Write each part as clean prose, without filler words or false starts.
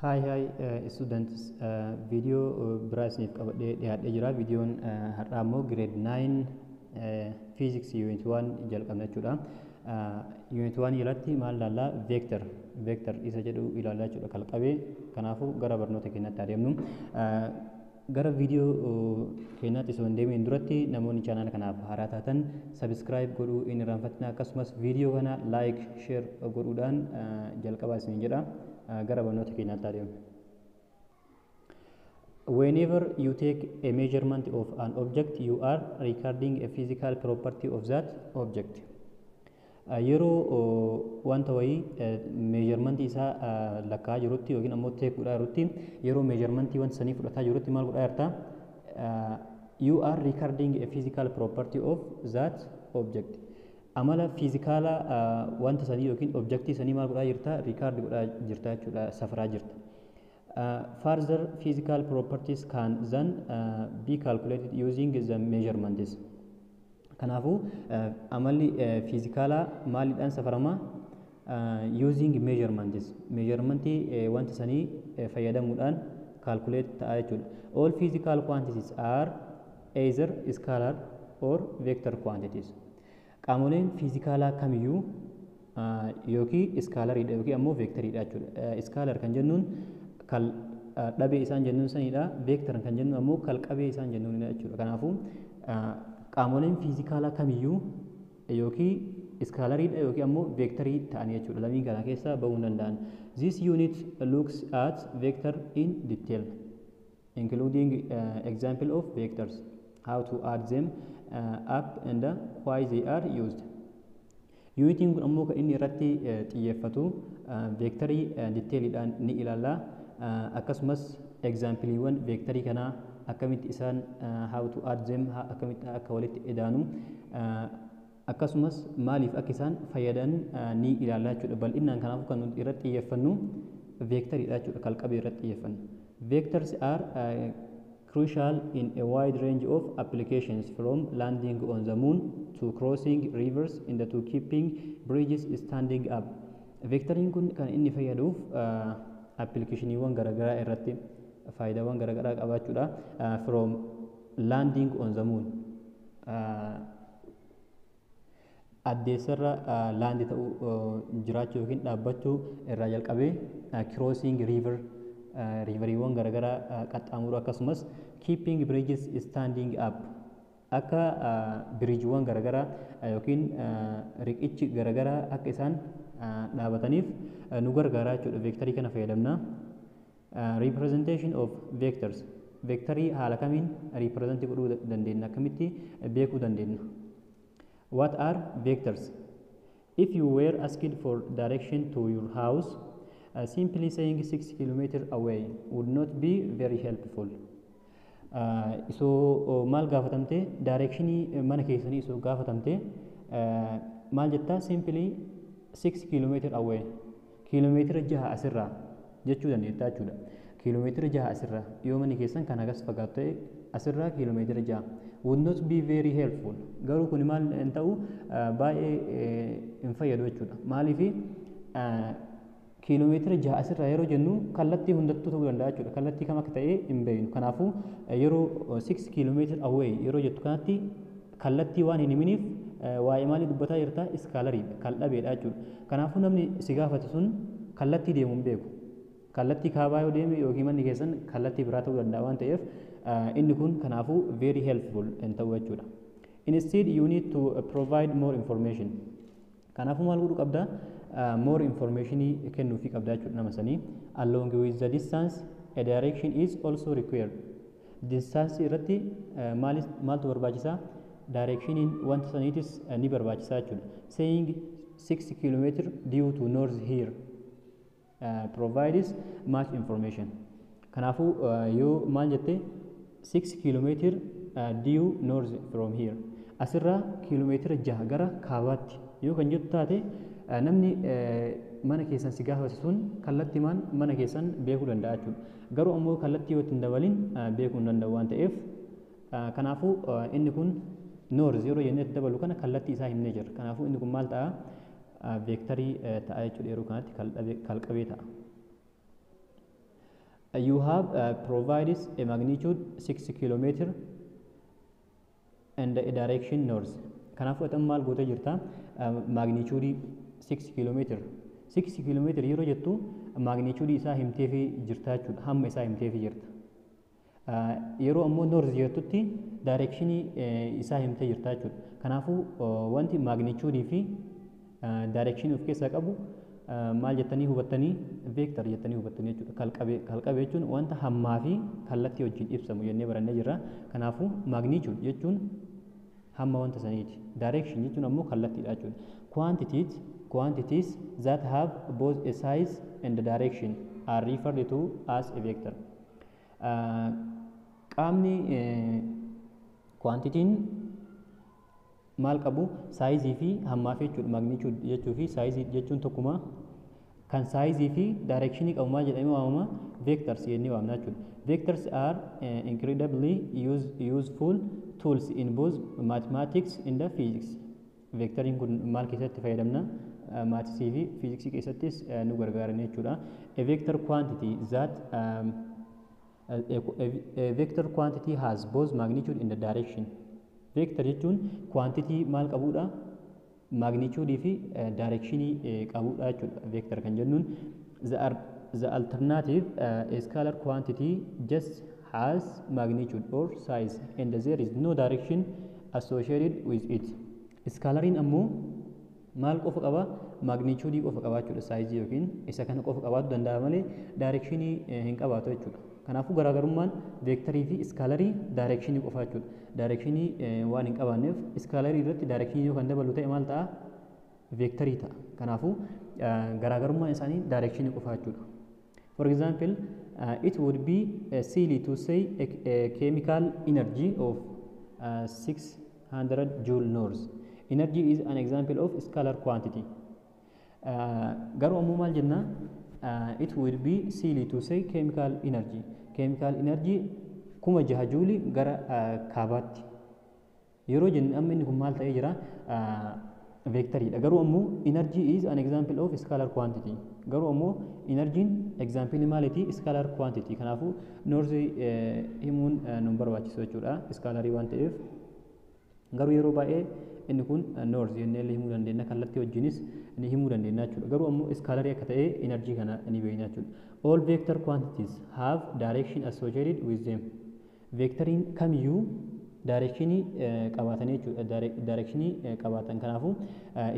Hi students, video biraasniif qabadhee dhiyaadhee jira. Videoon har'aa immoo grade 9 physics unit 1 jalqabna jechuudha. Unit 1 jalatti maal ilaallaa? Vector isa jedhu ilaallaa jechuudha kalqabee. Kanaafuu gara barnoota keenyatti adeemnu. Gara video keenyatti osoo hin deemin duratti namoonni channel kanaaf haaraa taatan subscribe godhuu hin irraanfatina, akkasumas video kana like share godhuudhaan jalqabaa isin jedha. Gara barnoota keenyatti adeemnu. Whenever you take a measurement of an object, you are recording a physical property of that object. Yeroo wanta wayii measurement isaa lakkaa jirutti yookiin ammoo take godhaa jirutti, yeroo measurement wanta sanii fudhataa jirutti maal godhaa jirta? You are recording a physical property of that object. Amala fiizikaala wanta sanii yookiin objektii sanii maal godhaa jirta? Record godhaa jirta jechuudha, safaraa jirta. Further physical properties can then be calculated using the measurements. Kanaafuu amalli fiizikaalaa maaliidhaan safarama? Using measurements. Measurementii wanta sanii fayyadamuudhaan calculate ta'a jechuudha. All physical quantities are either scalar or vector quantities. Qaamoleen fiizikaalaa kamiyyuu yookiin iskaalariidha yookiin ammoo veektoriidha jechuudha. Iskaalar kan jennuun kal dhabee isaan jennuun sanidha. Veektor kan jennuun ammoo kal qabee isaan jennuunidha jechuudha. Kanaafuu qaamoleen fiizikaalaa kamiyyuu yookiin iskaalariidha yookiin ammoo veektorii ta'anii jechuudha. Lameen kana keessaa bahuu hin danda'an. This unit looks at vector in detail, including example of vectors, how to add them up and why they are used. Unitiin kun ammoo kan inni irratti xiyyeeffatu veektarii detailiidhaan ni ilaalla. Akkasumas exampleewwan veektarii kanaa akkamitti isaan how to add them akkamitti akka walitti edaanu akkasumas maaliif akka isaan fayyadan ni ilaalla jechuudha. Bal'inaan kanaafuu kan nuti irratti xiyyeeffannu veektariidha jechuudha, kalqabee irratti xiyyeeffannu. Vectors are crucial in a wide range of applications, from landing on the moon to crossing rivers and to keeping bridges standing up. Vectoriin kun kan inni fayyaduuf applicationewwan garaagaraa irratti faayidaawwan garaagaraa qabaachuudha. From landing on the moon, addeessarra laandi ta'uu jiraachuu yookiin dhaabbachuu irraa jalqabee crossing river, riveriiwwan garaagaraa qaxxaamuruu, akkasumas keeping bridges standing up, akka biriijiiwwan garaagaraa yookiin riqichi garaagaraa akka isaan dhaabataniif nu gargaara jechuudha. Veektarii kana fayyadamna. Representation of vectors. Veektarii haala kamiin representii godhuu dandeenya? Akkamitti beekuu dandeenya? What are vectors? If you were asked for direction to your house, simply saying 6 km away would not be very helpful. So maal gaafatamte? Directionii mana keessanii isoo gaafatamte maal jetta? Simply 6 km away, kiiloomeetira 6 asirraa jechuu dandeetta jechuudha. Kiiloomeetira 6 asirraa yoo manni keessan kan agas fagaatu ta'e asirraa kiiloomeetira 6 would not be very helpful. Garuu kun maal hin ta'u baay'ee hin fayyadu jechuudha. Maaliifi kiiloomeetira 6 asirraa yeroo jennu kallattii hundattuu ta'uu danda'a jechuudha. Kallattii kam akka ta'e hin beeknu. Kanaafuu yeroo 6 kiiloomeetira away yeroo jettu kanatti kallattii waan hin himiniif waa'ee maalii dubbataa jirta? Iskaalariidha, kal dhabeedha jechuudha. Kanaafuu namni si gaafate sun kallattii deemu hin beeku. Kallattii kaabaa yoo deeme yookiin manni keessan kallattii biraa ta'uu danda'a waan ta'eef inni kun kanaafuu very helpful hin ta'u jechuudha. Instead you need to provide more information. Kanaafuu maal godhuu qabda? More informationii kennuufii qabda jechuudha nama sanii. Along with the distance, a direction is also required. Distance irratti maaltu barbaachisaa? Directioniin wanta saniitis ni barbaachisaa jechuudha. Saying 6 km due to north here provides much information. Kanaafuu yoo maal jette 6 km due north from here, asirraa kiiloomeetira 6 gara kaabaatti yoo kan jettu taate namni mana keessan si gaafate sun kallattiimaan mana keessan beekuu danda'a jechuudha. Garuu ammoo kallattii yoo ittiin dabalin beekuu hin danda'u waan ta'eef kanaafuu inni kun noorz yeroo jennee dabalu kana kallattii isaa himnee jira. Kanaafuu inni kun maal ta'a? Veektarii ta'a jechuudha. Yeroo kanatti kalqabee ta'a. You have provided a magnitude 6 kilometer and a direction north. Kanaafuu ati maal gootee jirta? Magnitude 6 kilometer. 6 kilometer yeroo jettu magnitude isaa himteefii jirta jechuudha. Hamma isaa himteefii jirta. Yeroo ammoo north jettutti direction isaa himtee jirta jechuudha. Kanaafuu wanti magnitude fi direction of keessaa qabu maal jettanii hubattanii vector jettanii hubattanii jechuudha. Kalqabe jechuun wanta hammaa fi kallattii wajjin ibsamu jennee barannee jirra. Kanaafuu magnitude jechuun hamma wanta saniiti. Direction jechuun ammoo kallattiidha jechuudha. Quantities that have both a size and a direction are referred to as a vector. Qaamni quantitiin maal qabu saayizii fi hammaa fi jechuudha. Magnitude jechuu fi saayizii jechuun tokkuma. Kan saayizii fi directionii qabu maal jedhamee waamama? Vectors jennee waamna jechuudha. Vectors are incredibly useful tools in both mathematics and physics. Vectoriin kun maal keessatti fayyadamna? Maatisii fi fiiziksii keessattis nu gargaaran jechuudha. A vector quantity that a vector quantity has both magnitude and direction. Vector jechuun quantity maal qabudha? Magnitude fi directionii qabudha jechuudha. Vector kan jennuun the alternative a scalar quantity just has magnitude or size and there is no direction associated with it. Scalariin ammoo maal qofa qaba? Magnitude qofa qaba jechuudha. Size yookiin isa kana qofa qabaatu danda'a malee directionii hin qabaatu jechuudha. Kanaafuu garaagarummaan vectorii fi scalarii directionii qofa jechuudha. Directionii waan hin qabaanneef scalarii irratti directionii yoo kan dabalu ta'e maal ta'a? Vectorii ta'a. Kanaafuu garaagarummaan isaanii directionii qofa jechuudha. For example, it would be silly to say a chemical energy of 600 joule north. Energy is an example of scalar quantity. Garuu ammoo maal jenna? It would be silly to say chemical energy. Chemical energy 6,000 joule gara kaabaatti. Yeroo jennu amma inni kun maal ta'ee jira? Vectoriidha. Garuu ammoo energy is an example of scalar quantity. Garuu ammoo energy'n example maaliiti? Scalar quantity. Kanaafuu north himuun nu barbaachisu jechuudha. Scalarii waan ta'eef. Garuu yeroo baay'ee inni kun north jennee himuu dandeenya. Kallattii wajjinis ni himuu dandeenya jechuudha. Garuu ammoo scalarii akka ta'e energy kana ni beekna jechuudha. All vector quantities have direction associated with them. Vectoriin kamiyyuu directionii qabaatanii jechuudha. Directionii qabaatan. Kanaafuu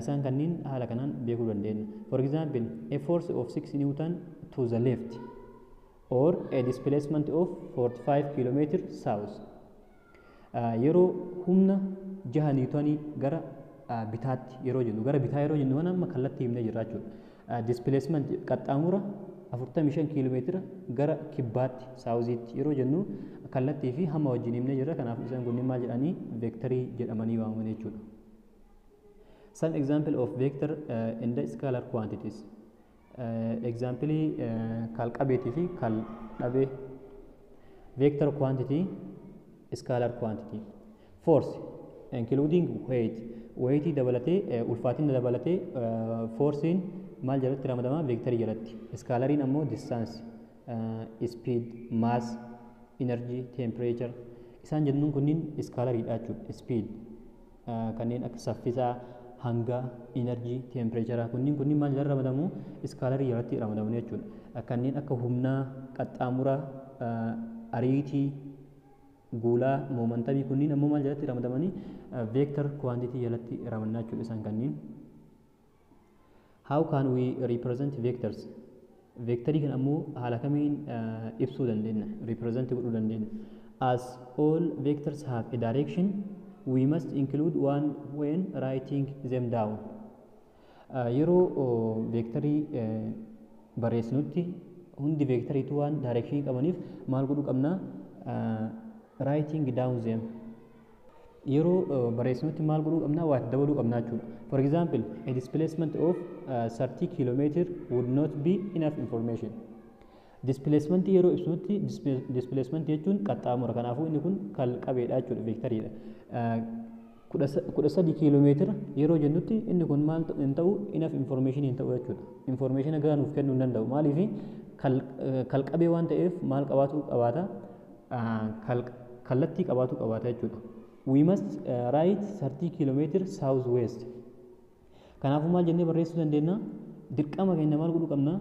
isaan kanneen haala kanaan beekuu dandeenya. For example, a force of 6 Newton to the left or a displacement of 45 km south. Yeroo humna 6 Newtonii gara bitaatti yeroo jennu gara bitaa yeroo jennu amma kallattii himnee jirra jechuudha. Displacement qaxxaamura 45 km gara kibbaatti saawuziitti yeroo jennu kallattii fi hamma wajjin himnee jirra. Kanaaf isaan kunniin maal jedhanii? Vectorii jedhamanii waamaman jechuudha. Some example of vector in the scalar quantities. Example kalqabeetii fi kaldhabee. Vector quantity, scalar quantity. Force including weight. Weightii dabalatee ulfaatina dabalatee forcein maal jalatti ramadama? Vectorii jalatti. Scalariin ammoo distance, speed, mass, energy, temperature. Isaan jennuun kunniin scalariidha jechuudha. Speed kanneen akka saffisaa, hanga, energy, temperature kunniin maal jalatti ramadamu? Scalarii jalatti ramadamu jechuudha. Kanneen akka humnaa, qaxxaamura, ariitii, guulaa, momentumii kunniin ammoo maal jalatti ramadamanii? Vector quantity jalatti ramadamna jechuudha isaan kanneen. How can we represent vectors? Vectorii kan ammoo haala kamiin ibsuu dandeenya? Represent godhuu dandeenya? As all vectors have a direction, we must include one when writing them down. Yeroo vectorii barreessinutti hundi vectoriitu waan direction qabaniif maal godhuu qabna? Writing down them. Yeroo barreessinutti maal godhuu qabna? Waa dabaluu qabna jechuudha. For example, a displacement of 30 km would not be enough information. Displacement yeroo ibsunutti displacement jechuun qaxxaamura. Kanaafuu inni kun kalqabeedha jechuudha. Vectoriidha. 13 km yeroo jennutti inni kun maal hin ta'u? Enough information hin ta'u jechuudha. Information gahaa nuuf kennuu hin danda'u. Maaliif? kalqabee waan ta'eef maal qabaatu qabaata kallattii qabaatu qabaata jechuudha. We must write 30 kilometer south west. Kanaafuu maal jennee barreessuu dandeenya? Dirqama keenya maal godhuu qabna?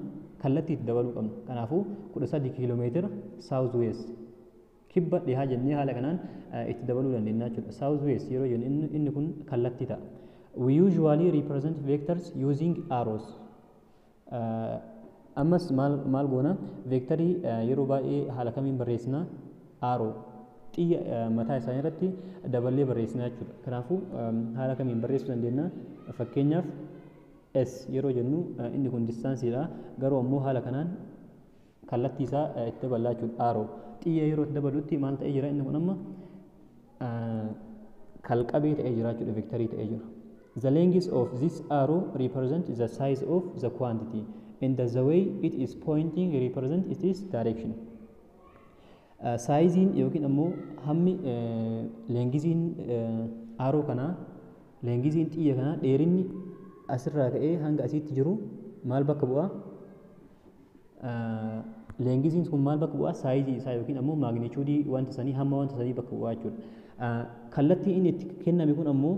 Kallattii itti dabaluu qabna. Kanaafuu 13 kilometer south west. Kibba dhihaa jennee haala kanaan itti dabaluu dandeenya jechuudha. South west yeroo jennu inni kun kallattii ta'a. We usually represent vectors using arrows. Ammas maal goona? Vectorii yeroo baay'ee haala kamiin barreessina? Arrow. Xiyya mataa isaanii irratti daballee barreessina jechuudha. Kanaafuu haala kamiin barreessuu dandeenya? Fakkeenyaaf S yeroo jennu inni kun distaansiidha. Garuu ammoo haala kanaan kallattii isaa itti daballaa jechuudha. Arrow. Xiyya yeroo itti dabalutti maal ta'ee jira? Inni kun amma kalqabee ta'ee jira jechuudha. Vectorii ta'ee jira. The length of this arrow represents the size of the quantity, and the way it is pointing represents its direction. Saayiziin yookiin ammoo hammi leengiziin arrow kanaa, leengiziin xiyya kanaa dheerinni asirraa ka'ee hanga asitti jiru maal bakka bu'a? Leengiziin kun maal bakka bu'a? Saayizii isaa yookiin ammoo maagnichuudii wanta sanii hamma wanta sanii bakka bu'aa jechuudha. Kallattii inni itti kenname kun ammoo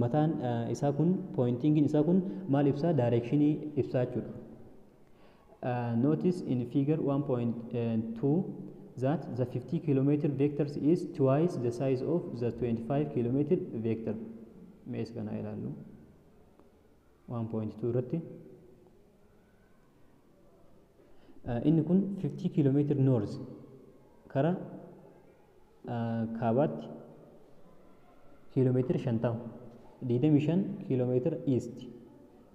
mataan isaa kun pointingiin isaa kun maal ibsaa? Directionii ibsaa jechuudha. Notice in figure 1.2 that the 50 kilometer vector is twice the size of the 25 kilometer vector. Mees kana ilaallu 1.2 irratti inni kun 50 kilometer north kara kaabaatti kilomeetira 50 25 kilomeetira east.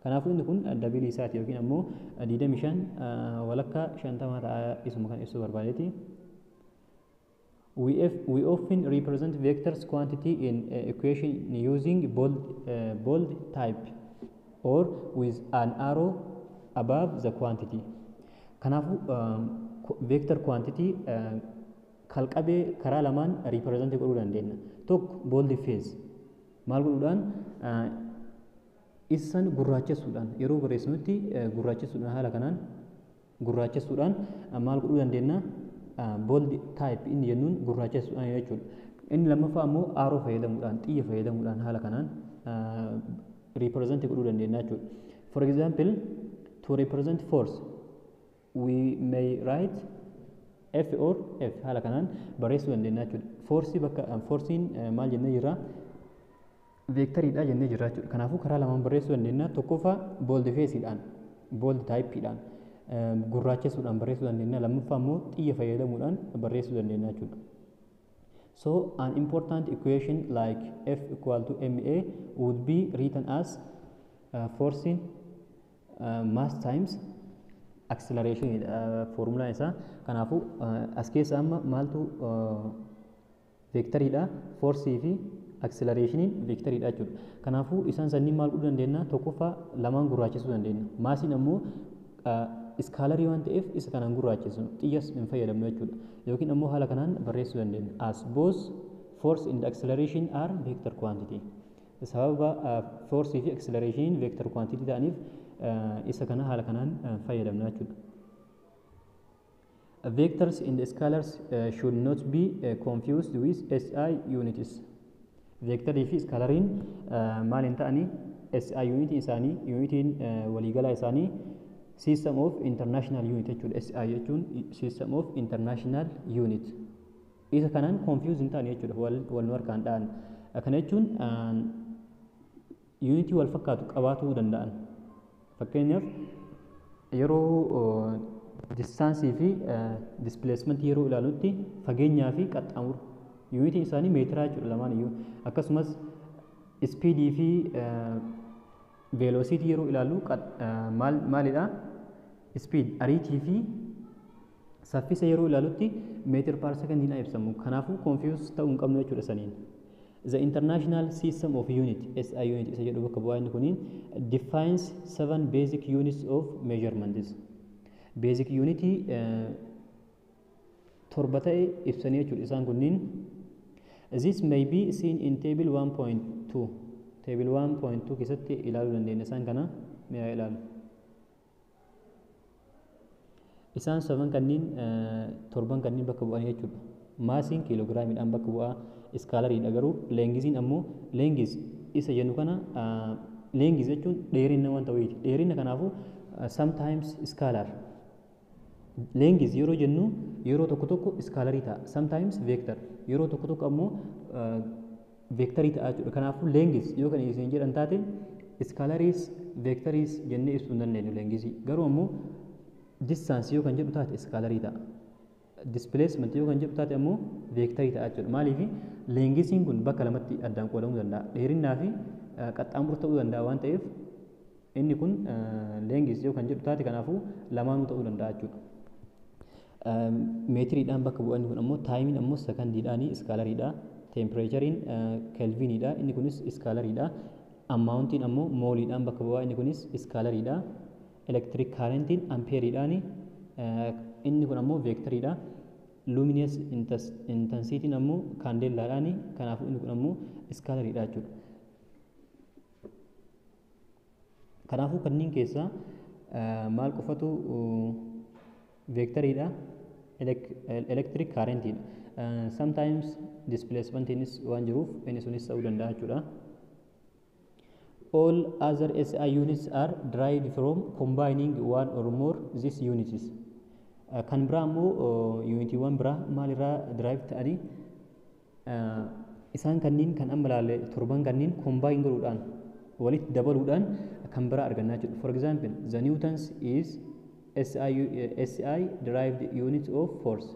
Kanaafuu inni kun dabilii isaati yookiin ammoo 25 walakkaa 50 ta'a isuma kan ibsu barbaadeeti. We often represent vectors quantity in equation using bold type or with an arrow above the quantity. Kanaafuu vector quantity kalqabee karaa lamaan represent godhuu dandeenya. Tokko bold face maal godhuudhaan isaan gurraachessuudhaan yeroo barreessinutti gurraachessuudhaan haala kanaan gurraachessuudhaan maal godhuu dandeenya? Bold type inni jennuun gurraachessuudhaan jechuudha. Inni lammaffaa ammoo arrow fayyadamuudhaan xiyya fayyadamuudhaan haala kanaan represent godhuu dandeenya jechuudha. For example, to represent force we may write F or F haala kanaan barreessuu dandeenya jechuudha. Force bakka forcein maal jennee jirra? Vectoriidha jennee jirra jechuudha. Kanaafuu karaa lamaan barreessuu dandeenya. Tokkoffaa bold faceidhaan bold typeidhaan gurraachessuudhaan barreessuu dandeenya. Lammaffaa immoo xiyya fayyadamuudhaan barreessuu dandeenya jechuudha. So an important equation like F equal to ma would be written as forcing mass times acceleration formula isaa. Kanaafuu as keessa amma maaltu vectoriidha? Forcii fi accelerationin vectoriidha jechuudha. Kanaafuu isaan sanniin maal godhuu dandeenya? Tokkoffaa lamaan gurraachessuu dandeenya. Maasiin ammoo iskaalarii waan ta'eef isa kanaan gurraachessu xiyyas hin fayyadamnu jechuudha. Yookiin ammoo haala kanaan barreessuu dandeenya. As both force and acceleration are vector quantity. Sababa force fi acceleration vector quantity ta'aniif isa kana haala kanaan fayyadamna jechuudha. Vectors and scalars should not be confused with SI units. Vectorii fi scalariin maal hin ta'anii? SI unit isaanii, unitiin waliigalaa isaanii system of international unit jechuudha. SI jechuun system of international unit. Isa kanaan confuse hin ta'anii jechuudha. Wal nu harkaan dha'an. Kana jechuun unitii wal fakkaatu qabaatuu danda'an. Fakkeenyaaf yeroo distaansii fi displacement yeroo ilaalutti fageenyaa fi qaxxaamura unitiin isaanii meetiraa jechuudha lamaan iyyuu. Akkasumas speedii fi velocity yeroo ilaallu maalidha? Speed ariitii fi saffisa yeroo ilaalutti meetir per secondiidhaan ibsamu. Kanaafuu confuse ta'uu hin qabnu jechuudha saniin. The International System of Unit SI unit isa jedhu bakka bu'aa inni kuniin defines 7 basic units of measurements. Basic unity torba ta'e ibsanii jechuudha isaan kunniin. This may be seen in table 1.2. Table 1.2 keessatti ilaaluu dandeenya isaan kana mee ilaalu. Isaan saban kanneen torban kanneen bakka bu'anii jechuudha. Maasiin kiiloogiraamiidhaan bakka bu'aa iskaalariidha garuu leengiziin ammoo leengis isa jennu kana leengis jechuun dheerina wanta wayiiti. Dheerina kanaafuu sometimes iskaalar. Leengis yeroo jennu yeroo tokko tokko iskaalarii ta'a. Sometimes vector yeroo tokko tokko ammoo vectorii ta'a jechuudha. Kanaafuu leengis yoo kan isin jedhan taate iskaalariis vectoriis jennee ibsuu hin dandeenyu leengisii. Garuu ammoo distance yoo kan jedhu taate iskaalarii ta'a. Displacement yoo kan jedhu taate ammoo vectorii ta'a jechuudha. Maaliif leengisiin kun bakka lamatti addaan qoodamuu danda'a. Dheerinaa fi qaxxaamura ta'uu danda'a waan ta'eef inni kun leengis yoo kan jedhu taate kanaafuu lamaanuu ta'uu danda'a jechuudha. Meetiriidhaan bakka bu'anni kun ammoo taayimiin ammoo sekandiidhaanii iskaalariidha. Tempereechariin kelviniidha. Inni kunis iskaalariidha. Ammaawuntiin ammoo mooliidhaan bakka bu'aa inni kunis iskaalariidha. Electric currentiin ampeeriidhaani. Inni kun ammoo vectoriidha. Luminous intensitiin ammoo kaandeellaadhaani. Kanaafuu inni kun ammoo iskaalariidha jechuudha. Kanaafuu kanneen keessaa maal qofatu vectoriidha. Electric currentiidha. Sometimes displacementiinis waan jiruuf inni sunis ta'uu danda'a jechuudha. All other SI units are derived from combining one or more these units. Kan biraa ammoo unitiiwwan biraa maalirraa derived ta'anii isaan kanneen kan amma ilaalle torban kanneen combine godhuudhaan walitti dabaluudhaan kan biraa argannaa jechuudha. For example, the newtons is SI derived unit of force.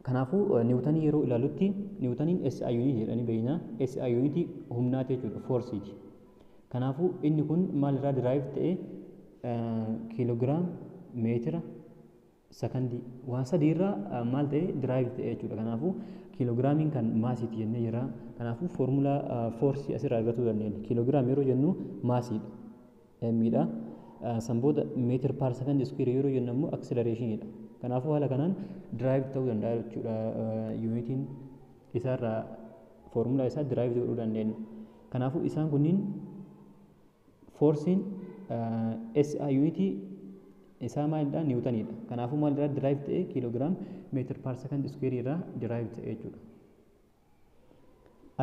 Kanaafuu niwutanii yeroo ilaalutti niwutaniin SI unit jedhanii beekna. SI unit humnaati jechuudha, forceiti. Kanaafuu inni kun maalirraa derived ta'e kiiloogiraam, meetira, sekandii waan sadiirraa maal ta'e derived ta'e jechuudha. Kanaafuu kiiloogiraamiin kan maasiiti jennee jira. Kanaafuu foormulaa foorsii asirraa argachuu dandeenya. Kiiloogiraam yeroo jennu maasiidha, mdha. Sanbooda meetir paar sekandii iskuweer yeroo jennu ammoo akselereeshiniidha. Kanaafuu haala kanaan derived ta'uu danda'a jechuudha. Yuunitiin isaarraa foormulaa isaa derived godhuu dandeenya. Kanaafuu isaan kunniin foorsiin SI unitii isaa maalidha? Niwutaniidha. Kanaafuu maalirraa derived ta'e kiiloogiraam meetir paar sekandii iskuweer irraa derived ta'e jechuudha.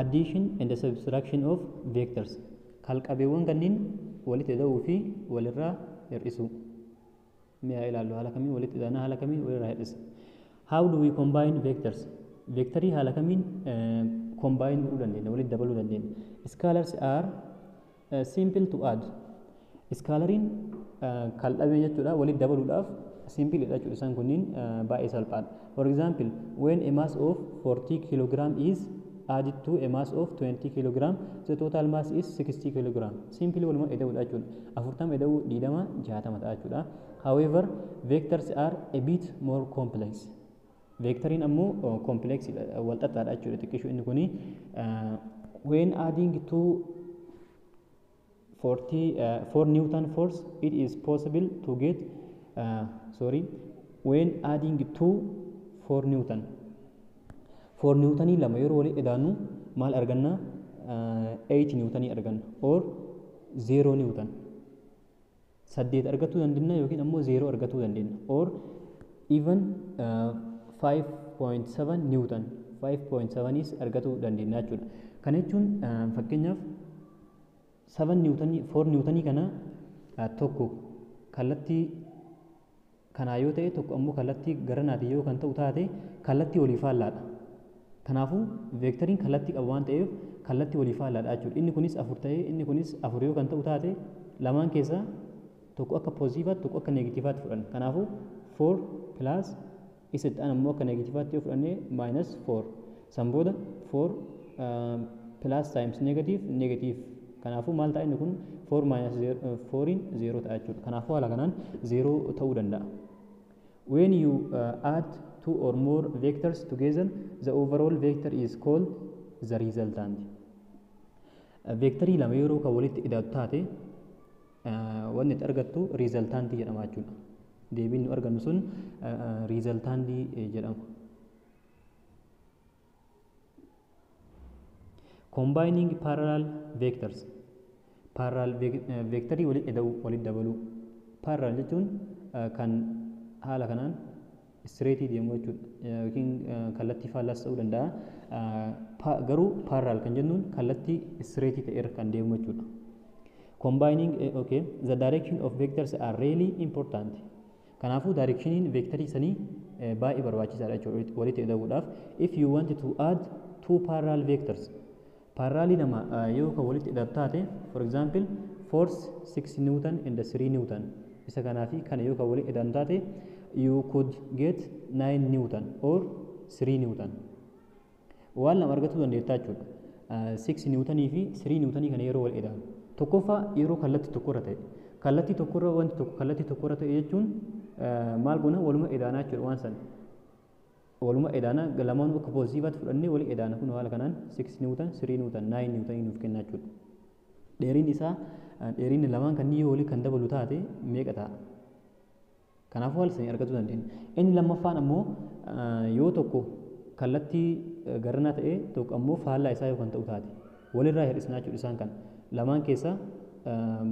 Addition and subtraction of vectors. Kalqabeewwan kanneen walitti da'uu fi walirraa hir'isu. Mi'a ilaallu haala kamiin walitti daanaa haala kamiin walirraa hir'isa. How do we combine vectors? Vectorii haala kamiin combine godhuu dandeenya, walitti dabaluu dandeenya. Scalars are simple to add. Scalariin kalqabee jechuudha, walitti dabaluudhaaf simple dha jechuudha. Isaan kunniin baay'ee salphaadha. For example, when a mass of 40 kg is added to a mass of 20 kg, the total mass is 60 kg. Simply waluma eda'uudha jechuudha. 40 eda'uu 20 60 ta'a jechuudha. However, vectors are a bit more complex. Vectoriin ammoo complex wal xaxaadha jechuudha. Xiqqishu inni kuni when adding to 4 Newton force, it is possible to get when adding to 4 Newton. 4 Newtonii lama yeroo walii edaanu maal arganna? 8 Newtonii arganna or 0 Newton. 8 argatuu dandeenya yookiin ammoo 0 argatuu dandeenya or even 5.7 Newton. 5.7 is argatuu dandeenya jechuudha. Kana jechuun fakkeenyaaf 4 Newtonii kana tokko kallattii kanaa yoo ta'e tokko ammoo kallattii garanaati yoo kan ta'u taate kallattii walii faallaadha. Kanaafuu vectoriin kallattii qabu waan ta'eef kallattii walii faallaadha jechuudha. Inni kunis 4 ta'ee inni kunis 4 yoo kan ta'u taate lamaan keessaa tokko akka poozitiivaatti tokko akka neegatiivaatti fudhanna. Kanaafuu 4 plus isa ta'an ammoo akka neegatiivaatti yoo fudhannee minus 4. San booda 4 plus times negative. Kanaafuu maal ta'a inni kun 4 minus 4in 0 ta'a jechuudha. Kanaafuu haala kanaan 0 ta'uu danda'a. When you add two or more vectors together, the overall vector is called the resultant. Vectorii lama yeroo kan walitti hidhatu taate wanni itti argattu resultant jedhama jechuudha. Deebiin nu argannu sun resultant jedhama. Combining parallel vectors. Parallel vectorii walitti dabaluu. Parallel jechuun kan haala kanaan straight deemuu jechuudha yookiin kallattii faallaas ta'uu danda'a garuu parallel kan jennuun kallattii straight ta'e irra kan deemu jechuudha. Combining okay the direction of vectors are really important. Kanaafuu directioniin vectorii sanii baay'ee barbaachisaadha jechuudha walitti hidhuudhaaf. If you want to add two parallel vectors parallel lama yoo kan walitti hidhatu taate for example force 6 Newton and 3 Newton isa kanaafi kana yoo kan walitti hidhatu taate you could get 9 Newton or 3 Newton waan lama argachuu dandeetta jechuudha. 6 Newtonii fi 3 Newtonii kana yeroo wal hidhatu tokkoffaa yeroo kallattii tokkorra ta'e kallattii tokkorra wanti tokko kallattii tokkorra ta'e jechuun maal goona waluma hidhaanaa jechuudha waan san waluma hidhaanaa lamaan bakka poozitiivaatti fudhannee wal hidhaana kun haala kanaan 6 Newton 3 Newton 9 Newton nuuf kenna jechuudha. Dheeriin isaa dheerinni lamaan kanneen yoo walii kan dabalu taate meeqa ta'a? Kanaafuu haala sanii argachuu dandeenya. Inni lammaffaan ammoo yoo tokko kallattii garanaa ta'e tokko ammoo faallaa isaa yoo kan ta'u taate walirraa hir'isnaa jechuudha isaan kana lamaan keessaa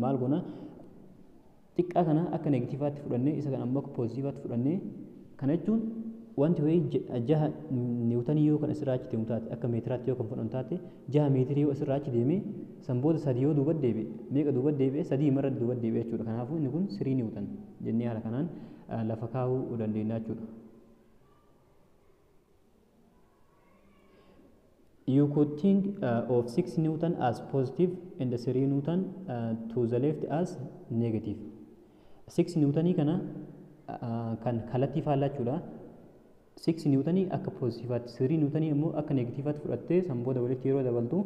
maal goona xiqqaa kana akka negatiivaatti fudhannee isa kana ammoo akka poozitiivaatti fudhannee kana jechuun wanti wayii 6 Newtonii yoo kan asirraa achi deemu taate akka meetiraatti yoo kan fudhannu taate 6 meetirii yoo asirraa achi deemee sanboota 3 yoo duuba deebi'e meeqa duuba deebi'e 3 marra duuba deebi'e jechuudha. Kanaafuu inni kun 3 Newton jennee haala kanaan lafa kaa'uu dandeenya jechuudha. You could think of 6 Newton as positive and 3 Newton to the left as negative. 6 Newtonii kana kan kallattii faallaa jechuudha. 6 Newtonii akka poozitiivaatti 3 Newtonii immoo akka negatiivaatti fudhattee sanboota walitti yeroo dabaltu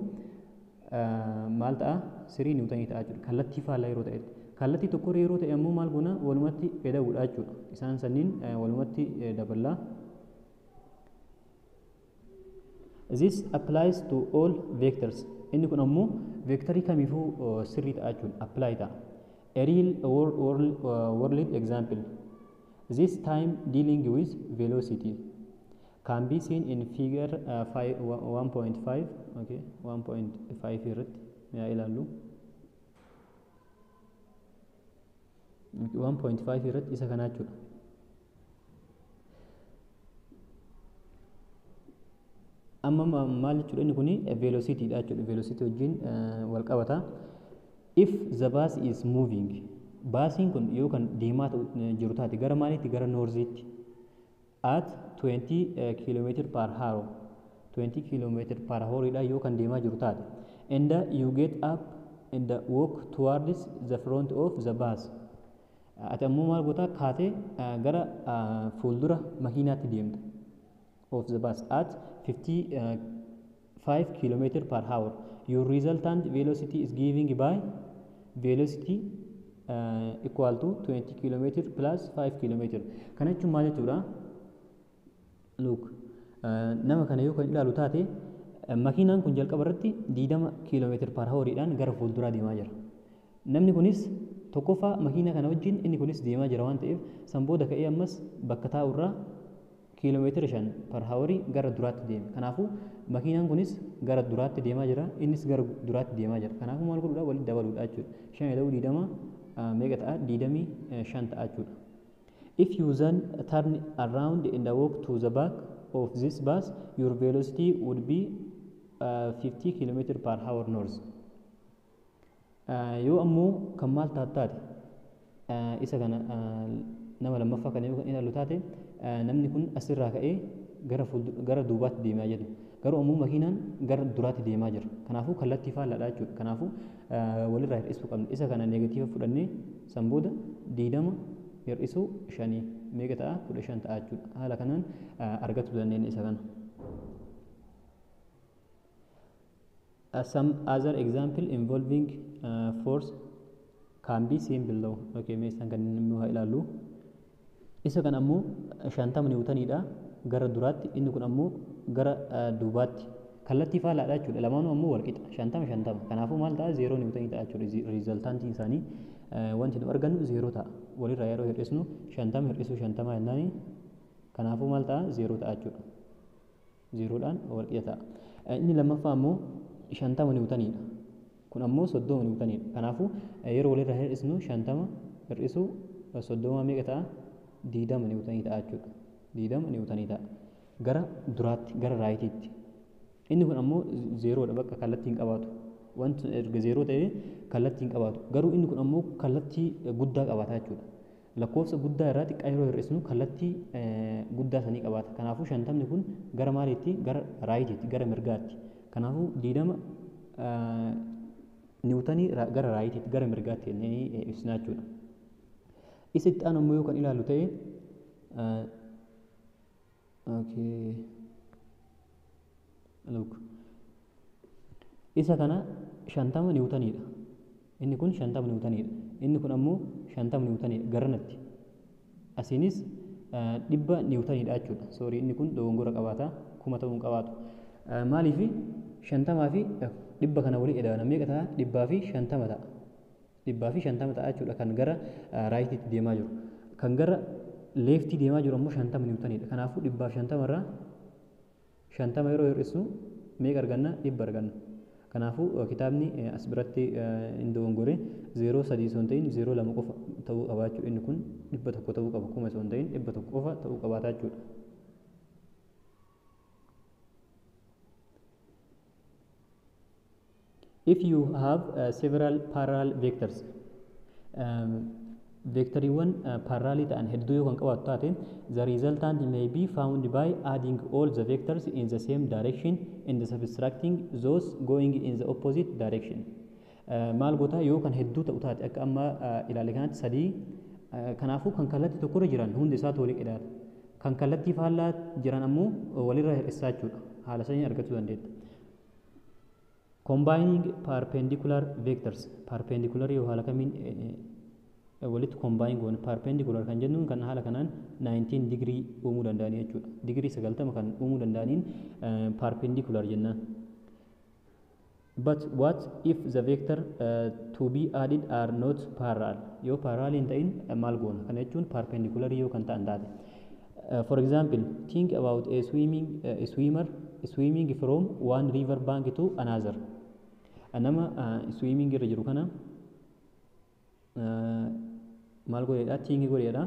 maal ta'a 3 Newtonii ta'a jechuudha. Kallattii faallaa yeroo ta'e kallattii tokkorra yeroo ta'e ammoo maal goona walumatti dabaludha jechuudha. Isaan sanniin walumatti daballaa. This applies to all vectors. Inni kun ammoo vectorii kamiifuu sirrii ta'a jechuudha. Apply ta'a. A real world example. This time dealing with velocity can be seen in figure 1.5. Okay, 1.5 irratti yaa ilaallu. 1.5 irratti isa kana jechuudha. Amma maal jechuudha inni kuni velocity dha jechuudha. Velocity wajjin wal qabata. If the bus is moving baasiin kun yoo kan deemaa jiru taate gara maaliitti gara noorziitti at 20 km per hour 20 km per hour dha yoo kan deemaa jiru taate and you get up and walk towards the front of the bus ati ammoo maal goota kaatee gara fuuldura makiinaatti deemta of the bus at 55 km per hour. Your resultant velocity is given by velocity equal to 20 km plus 5 km. Kana jechuun maal jechuudha? Look, nama kana yoo kan ilaalu taate makiinaan kun jalqaba irratti 20 km per hour dhaan gara fuulduraa deemaa jira. Namni kunis tokkoffaa makiina kana wajjin inni kunis deemaa jira waan ta'eef sanbooda ka'ee ammas bakka taa'urraa kiiloomeetira 5 per hour gara duraatti deema. Kanaafuu makiinaan kunis gara duraatti deemaa jira innis gara duraatti deemaa jira. Kanaafuu maal godhuudha walitti dabaluudha jechuudha. 5 ta'uu 20 meeqa ta'a 25 ta'a jechuudha. If you then turn around and walk to the back of this bus, your velocity would be 50 km per hour north. Yoo ammoo kan maal taate isa kana nama lammaffaa kana yoo kan ilaalu taate namni kun asirraa ka'ee gara duubaatti deemaa jira. Garuu ammoo makiinaan gara duraatti deemaa jira. Kanaafuu kallattii faallaadha jechuudha. Kanaafuu walirraa hir'isuu qabna. Isa kana negatiiva fudhannee sanbooda 20 hir'isuu 5 meeqa ta'a 15 ta'a jechuudha. Haala kanaan argachuu dandeenya isa kana. Some other example involving force can be seen below. Okay, meeshaan kan inni haa ilaallu. Isa kan ammoo 50 niwutaniidha gara duraatti inni kun ammoo gara duubaatti kallattii faallaadha jechuudha. Lamaanuu ammoo wal qixa 50. Kanaafuu maal ta'a 0 niwutanii ta'a jechuudha. Riizaltaantiin isaanii wanti nu argannu 0 ta'a. Walirraa yeroo hir'isnu 50 hir'isuu 50 jennaani kanaafuu maal ta'a 0 ta'a jechuudha. 0dhaan wal qixa ta'a. Inni lammaffaa ammoo 50 niwutaniidha. Kun ammoo 30 niwutaniidha. Kanaafuu yeroo walirraa hir'isnu 50 hir'isuu 30 meeqa ta'a diidama niwutanii ta'a jechuudha. Diidama niwutanii ta'a. Gara duraatti gara raayitiitti. Inni kun ammoo zeeroodha bakka kallattii hin qabaatu. Wanti erga zeeroo ta'ee kallattii hin qabaatu. Garuu inni kun ammoo kallattii guddaa qabaata jechuudha. Lakkoofsa guddaa irraa xiqqaa yeroo hir'isnu kallattii guddaa sanii qabaata. Kanaafuu 50 kun gara maaliitti? Gara raayitiitti, gara mirgaatti. Kanaafuu diidama niwutanii gara raayitiitti, gara mirgaatti jennee ibsinaa jechuudha. Isa itti aanu ammoo yoo kan ilaallu ta'e isa kana 50 niwutaniidha. Inni kun 50 niwutaniidha. Inni kun ammoo 50 niwutaniidha garanatti. Asiinis 100 niwutaniidha jechuudha. Soorii inni kun dogongora qabaata. 1000 ta'uu hin qabaatu. Maaliif 50 fi 100 kana walii eda'ana meeqa ta'a? 100 fi 50 ta'a. 100 fi 50 ta'a jechuudha kan gara raayitiitti deemaa jiru. Kan gara leeftii deemaa jiru ammoo 50 niwutaniidha. Kanaafuu 150 irraa 50 yeroo hir'isnu meeqa arganna? 100 arganna. Kanaafuu kitaabni as biratti hin dogongore 0.3 osoo hin ta'in 0.2 qofa ta'uu qaba jechuudha. Inni kun 100 ta'uu qaba. 1000 osoo hin ta'in 100 qofa ta'uu qabaata jechuudha. If you have several parallel vectors, vectoriiwwan parallelii ta'an hedduu yoo kan qabaatu taate, the resultant may be found by adding all the vectors in the same direction and subtracting those going in the opposite direction. Maal goota yoo kan hedduu ta'u taate akka amma ilaale kanatti sadii, kanaafuu kan kallattii tokkorra jiran hundi isaa walii qixaata. Kan kallattii faallaa jiran ammoo walirra hir'isaa jechuudha. Haala sanii argachuu dandeetta. Combining perpendicular vectors, perpendicular yoo haala kamiin walitti combine goone, perpendicular kan jennuun kan haala kanaan 19 degree uumuu danda'anii jechuudha. Degree 90 kan uumuu danda'aniin perpendicular jennaan. But what if the vector to be added are not parallel? Yoo parallel hin ta'in maal goona? Kana jechuun perpendicular yoo kan ta'an taate. For example, think about a swimmer swimming from one river bank to another. Nama swimming irra jiru kana maal godheedha? Think godheedha.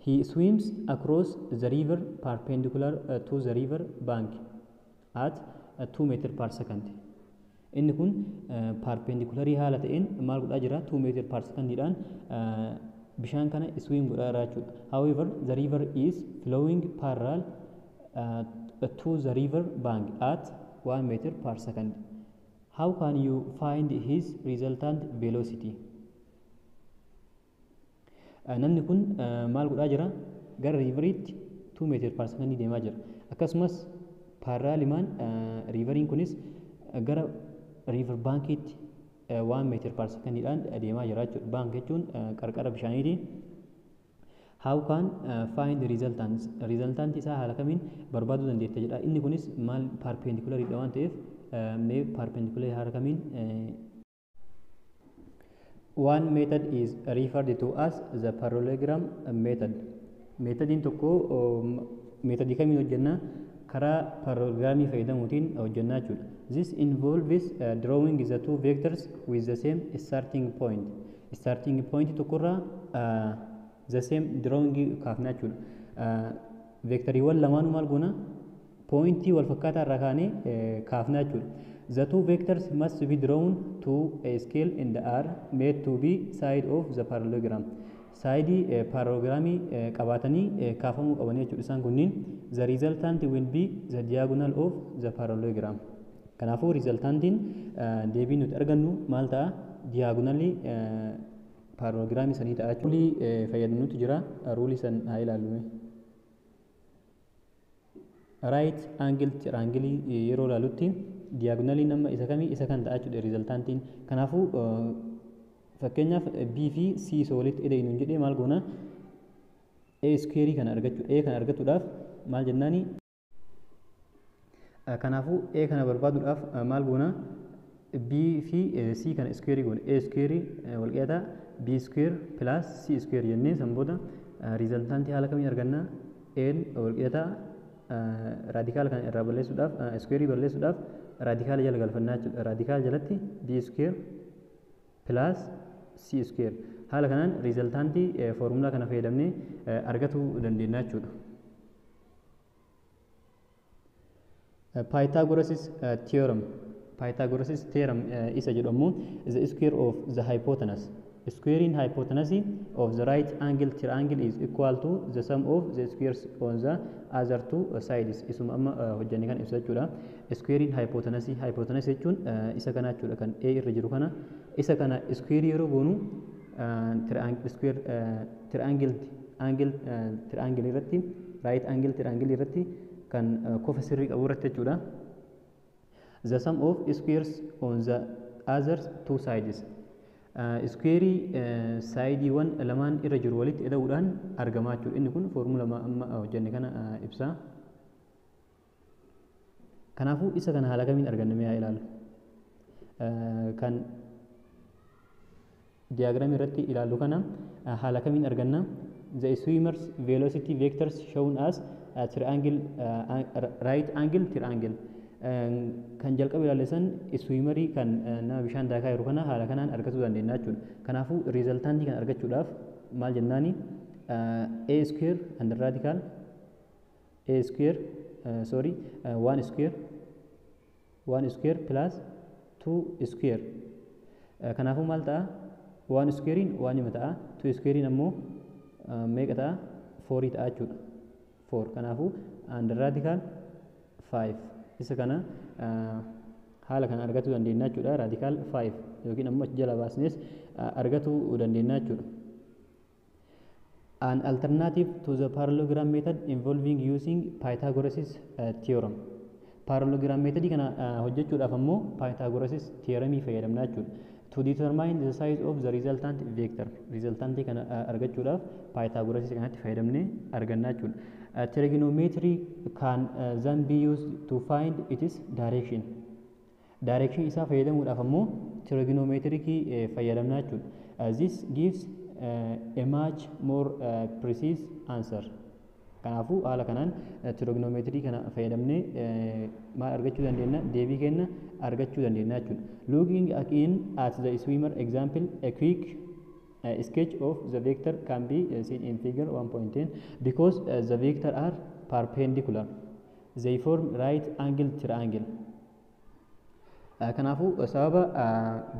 He swims across the river perpendicular to the river bank at 2 meter per second. Inni kun perpendicularii haala ta'een maal godhaa jira? 2 meter per second dhaan bishaan kana swim godhaa jira jechuudha. However, the river is flowing parallel to the river bank at 1 meter per second. How can you find his resultant velocity? Namni kun maal godhaa jira? Gara riveriitti 2 meter per second deemaa jira. Akkasumas parallelimaan riveriin kunis gara river bankiitti 1 meter per second dhaan deemaa jira jechuudha. Bank jechuun qarqara bishaaniiti. How can find the resultant isaa haala kamiin barbaaduu dandeetta jedha. Inni kunis maal perpendicular dha waan ta'eef mee perpendicular haala kamiin one method is referred to as the parallelogram method. Metodiin tokko metodii kamiin hojjenna? Karaa parallelogramii fayyadamuutiin hojjennaa jechuudha. This involves drawing the two vectors with the same starting point. Starting point tokkorraa the same drawing kaafnaa jechuudha. Vectoriiwwan lamaanuu maal goona? Pointii wal fakkaataa irraa kaanee kaafnaa jechuudha. The two vectors must be drawn to a scale and are made to be side of the parallelogram. Saayidii parallelogramii qabaatanii kaafamuu qaban jechuudha. Isaan kunniin the resultant will be the diagonal of the parallelogram. Kanaafuu resultantiin deebii nuti argannu maal ta'a? Diagonalii parallelogramii sanii ta'a. Ruulii fayyadamuutu jira. Ruulii san haa ilaallume. Right angle triangle yeroo ilaalutti diagonaliin amma isa kamii? Isa kan ta'a jechuudha resultantiin. Kanaafuu fakkeenyaaf B fi C isa walitti eda'inu jedhee maal goona? A square kana argachuudha. A kana argachuudhaaf maal jennaani? Kanaafuu A kana barbaaduudhaaf maal goona? B fi C kana square goona. A square wal qiyaata B square plus C square jennee san booda resultantii haala kamiin arganna? N wal qiyaata raadikaala kana irraa balleessuudhaaf square balleessuudhaaf raadikaala jala galfannaa jechuudha. Raadikaala jalatti B square plus C square. haala kanaan riizaltaantii foormulaa kana fayyadamnee argachuu dandeenya jechuudha. Pythagoras theorem. Pythagoras theorem isa jedhamu the square of the hypotenuse. Squaring hypotenuse of the right angle triangle is equal to the sum of the squares on the other two sides. Isuma amma hojjannee kan ibsa jechuudha. Squaring hypotenuse jechuun isa kana jechuudha kan A irra jiru kana. Isa kana square yeroo goonu triangle irratti right angle triangle irratti kan kofa sirrii qabu irratti jechuudha. The sum of squares on the other two sides. Square saayidiiwwan lamaan irra jiru walitti hidhuudhaan argamaa jechuudha. Inni kun foormula amma hojjenne kana ibsa. Kanaafuu isa kana haala kamiin arganna mee haa ilaallu. Kan diagram irratti ilaallu kana haala kamiin arganna. The swimmer's velocity vectors shown as triangle right angle triangle. Kan jalqaba ilaallesan swimmerii kan nama bishaan daakaa jiru kana haala kanaan argachuu dandeenya jechuudha. Kanaafuu riizaltaantii kan argachuudhaaf maal jennaani a square and radical a square 1 square plus 2 square. Kanaafuu maal ta'a 1 squarein 1 nima ta'a 2 squarein ammoo meeqa ta'a 4 ta'a jechuudha. 4 kanaafuu and radical 5 isa kana haala kana argachuu dandeenya jechuudha. Radical 5 yookiin ammoo jala baasnes argachuu dandeenya jechuudha. An alternative to the parallelogram method involving using Pythagoras theorem. Parallelogram method kana hojjechuudhaaf ammoo Pythagoras theorem fayyadamna jechuudha. To determine the size of the resultant vector. Resultant kana argachuudhaaf Pythagoras kanatti fayyadamne arganna jechuudha. Trigonometry can then be used to find its direction. Direction isaa fayyadamuudhaaf ammoo trigonometry fayyadamna jechuudha. This gives a much more precise answer. Kanaafuu haala kanaan trigonometry kana fayyadamne maal argachuu dandeenya? Deebii kenna argachuu dandeenya jechuudha. Looking again at the swimmer example, a quick sketch of the vector can be seen in figure 1.10. Because the vector are perpendicular, they form right angle triangle. Kanaafuu sababa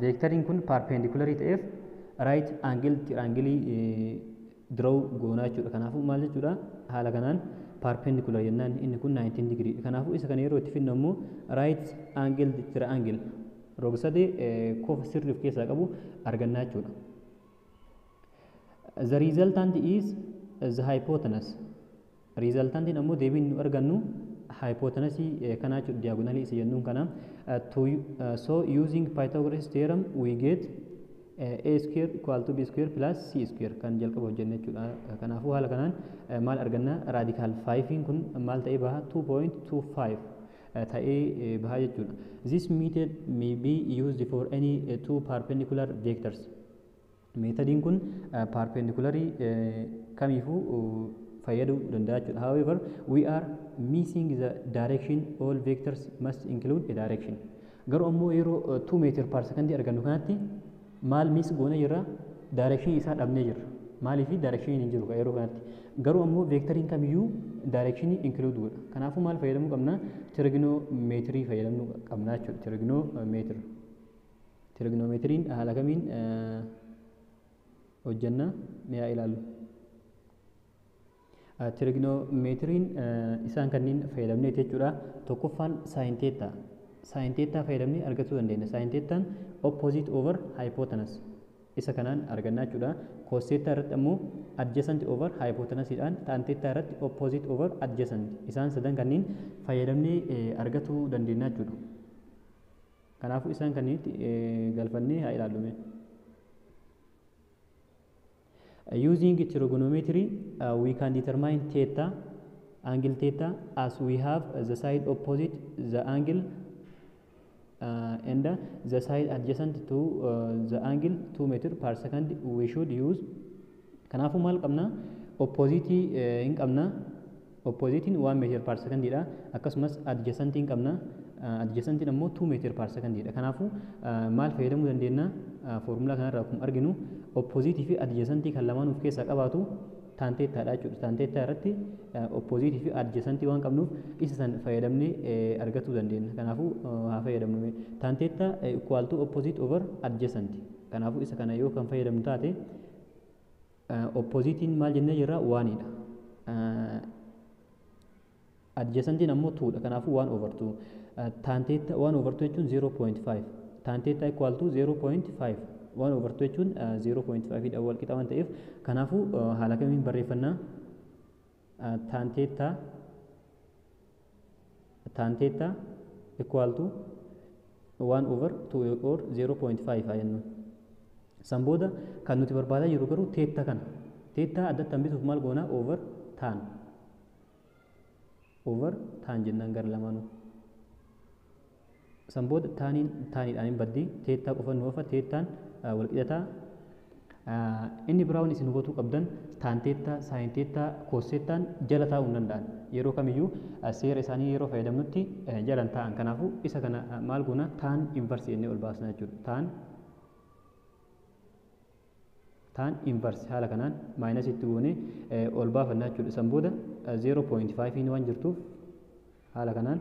vectoriin kun perpendicular ta'eef right angle triangle draw goonaa jechuudha. Kanaafuu maal jechuudha? Haala kanaan perpendicular jennaan inni kun 19 degree. Kanaafuu isa kana yeroo itti fidnu ammoo right angle triangle rog-sadee kofa sirrii of keessaa qabu argannaa jechuudha. The resultant is the hypotenuse. Resultantiin ammoo deebiin nu argannu hypotenuse kana jechuudha. Diagonally isa jennuun kana. So using Pythagoras theorem we get a square equal to b square plus c square kan jalqaba hojjenne jechuudha. Kanaafuu haala kanaan maal arganna? Radical 5 kun maal ta'ee baha? 2.25 ta'ee baha jechuudha. This method may be used for any two perpendicular vectors. Methodiin kun perpendicularii kamiifuu fayyaduu danda'a jechuudha. However, we are missing the direction. All vectors must include a direction. Garuu ammoo yeroo 2 meter per second argannu kanatti maal miss goona jirra? Direction isaa dhabnee jirra. Maaliif direction hin jiru yeroo kanatti? Garuu ammoo vectoriin kamiyyuu direction include godha. Kanaafuu maal fayyadamuu qabna? Trigonometry fayyadamuu qabna jechuudha. Trigonometriin haala kamiin hojjanna mee haa ilaallu. Trigonometriin isaan kanneen fayyadamnee jechuudha. Tokkoffaan sin theta. Sin theta fayyadamnee argachuu dandeenya. Sin thetaan opposite over hypotenuse. Isa kanaan argannaa jechuudha. Cos theta irratti ammoo adjacent over hypotenuse dhaan tan theta irratti opposite over adjacent. Isaan sadan kanneen fayyadamnee argachuu dandeenya jechuudha. Kanaafuu isaan kanneenitti galfannee haa ilaallu. Using trigonometry, we can determine theta, angle theta, as we have the side opposite the angle and the side adjacent to the angle 2 meter per second. We should use. Kanaafuu maal qabna? Opposite hin qabna. Opposite 1 meter per second dha. Akkasumas adjacent hin qabna. adjacentiin ammoo 2 meetir per secondiidha. Kanaafuu maal fayyadamuu dandeenya foormulaa kanarraa akkuma arginu oppoziitii fi adjacentii kan lamaan of keessaa qabaatu tan teettaadha jechuudha. Tan teettaa irratti oppoziitii fi adjacentii waan qabnuuf isa san fayyadamnee argachuu dandeenya. Kanaafuu haa fayyadamnu. Tan teettaa equal to opposite over adjacent. Kanaafuu isa kana yoo kan fayyadamnu taate oppozitiin maal jennee jirra 1dha. Adjacentiin ammoo 2dha. Kanaafuu 1 over 2. Tan teettaa 1 over 2 jechuun 0.5. Tan teettaa equal to 0.5. 1 over 2 jechuun 0.5 dha wal qixa waan ta'eef kanaafuu haala kamiin barreeffannaa tan teettaa equal to 1 over 2 or 0.5 haa jennu. San booda kan nuti barbaadaa jiru garuu teettaa kana. Teettaa addatti hambisuuf maal goona over tan jennaan gara lamaanuu. San booda taaniidhaan hin baddi teettaa qofa nu ofa teettaan wal qixataa. Inni biraawwan isin hubatuu qabdan tan teettaa, saayin teettaa, koos teettaan jala taa'uu hin danda'an. Yeroo kamiyyuu seera isaanii yeroo fayyadamnutti jala hin taa'an. Kanaafuu isa kana maal goona tan inverse jennee ol baasna jechuudha. Tan inverse haala kanaan maayinasi itti goone ol baafanna jechuudha. San booda 0.5 waan jirtuuf haala kanaan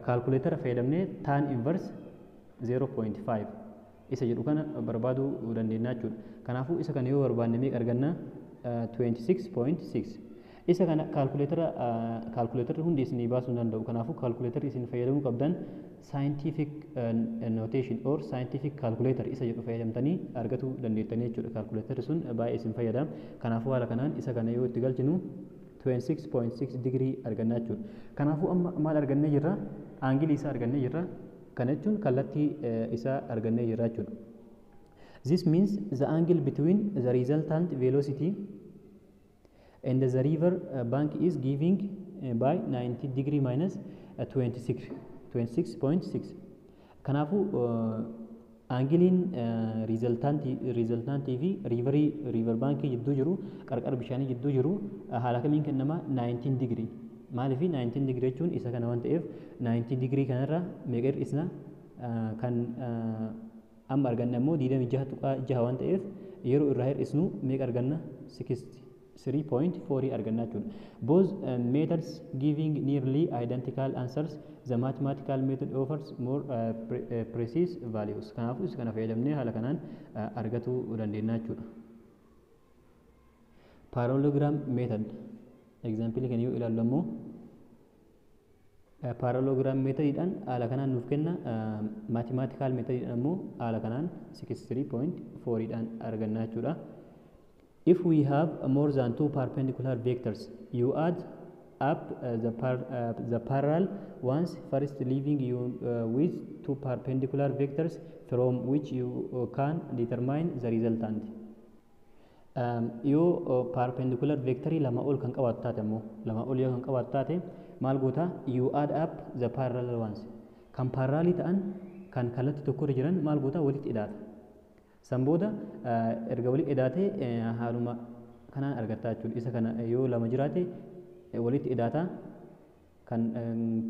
kaalkuleetara fayyadamnee tan inverse 0.5 isa jedhu kana barbaaduu dandeenya jechuudha. Kanaafuu isa kana yoo barbaanne meeqa arganna 26.6. Isa kana kaalkuleetarri hundi isinii baasuu hin danda'u. Kanaafuu kaalkuleetarri isin fayyadamuu qabdan scientific notation or scientific calculator isa jedhu fayyadamtanii argachuu dandeettanii jechuudha. Kaalkuleetarri sun baay'ee isin fayyada. Kanaafuu haala kanaan isa kana yoo itti galchinu 26.6 degree arganna jechuudha. Kanaafuu amma maal argannee jirra? Aangilii isaa argannee jirra. Kana jechuun kallattii isaa argannee jirra jechuudha. This means the angle between the resultant velocity and the river bank is giving by 90 degree minus 26.6. Kanaafuu aangiliin resultantii fi river bankii jidduu jiru qarqara bishaanii jidduu jiru haala kamiin kennama 19 degree. Maaliif 19 degree jechuun isa kana waan ta'eef 90 degree kanarra meeqa hir'isna kan amma arganna immoo 26.6 waan ta'eef yeroo irraa hir'isnu meeqa arganna 63.4 arganna jechuudha. Both methods giving nearly identical answers. The mathematical method offers more precise values. Kanaafuu isa kana fayyadamnee haala kanaan argachuu dandeenya jechuudha. Parallelogram method. Example kan yoo ilaallu ammoo parallelogram methodidhaan haala kanaan nuuf kenna. Mathematical methodidhaan ammoo haala kanaan 63.4 dhaan arganna jechuudha. If we have more than two perpendicular vectors, you add up the parallel ones first, leaving you with two perpendicular vectors from which you can determine the resultant. Yoo perpendicular vectorii lama ol kan qabaatu taate ammoo lama ol yoo kan qabaatu taate maal goota you add up the parallel ones kan parallelii ta'an kan kallattii tokkorra jiran maal goota walitti hidhaata. San booda erga walitti hidhaatee haaluma kanaan argatta jechuudha. Isa kana yoo lama jiraate walitti hidhaata kan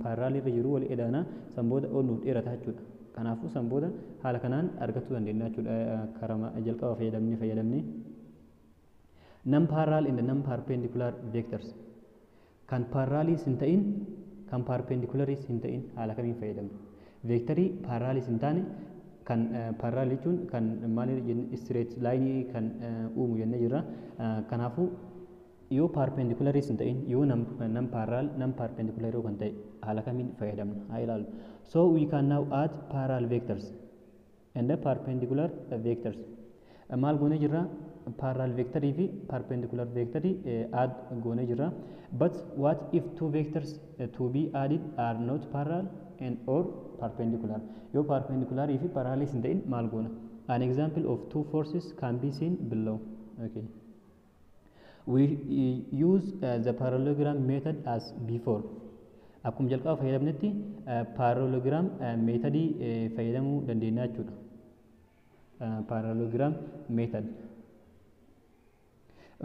parallelii irra jiru walitti hidhaana san booda ol nuuf dheerata jechuudha. Kanaafuu san booda haala kanaan argachuu dandeenya jechuudha. Karama jalqaba fayyadamnee non-parallel and non-perpendicular vectors kan parallel hin ta'in kan perpendicular hin ta'in haala kamiin fayyadamna? Vectorii parallel hin taane kan parallel jechuun kan maal straight line kan uumu jennee jirra. Kanaafuu yoo perpendicular hin ta'in yoo non-perpendicular yoo kan ta'e haala kamiin fayyadamna haa ilaallu. So we can now add parallel vectors and the perpendicular vectors. Maal goone jirra? Parallel vectorii fi perpendicular vectorii add goone jirra. But what if two vectors to be added are not parallel and or perpendicular? Yoo perpendicular fi parallel hin ta'in maal goona? An example of two forces can be seen below. Okay. We use the parallelogram method as before. Akkuma jalqaba fayyadamnetti parallelogram methodii fayyadamuu dandeenya jechuudha. Parallelogram method.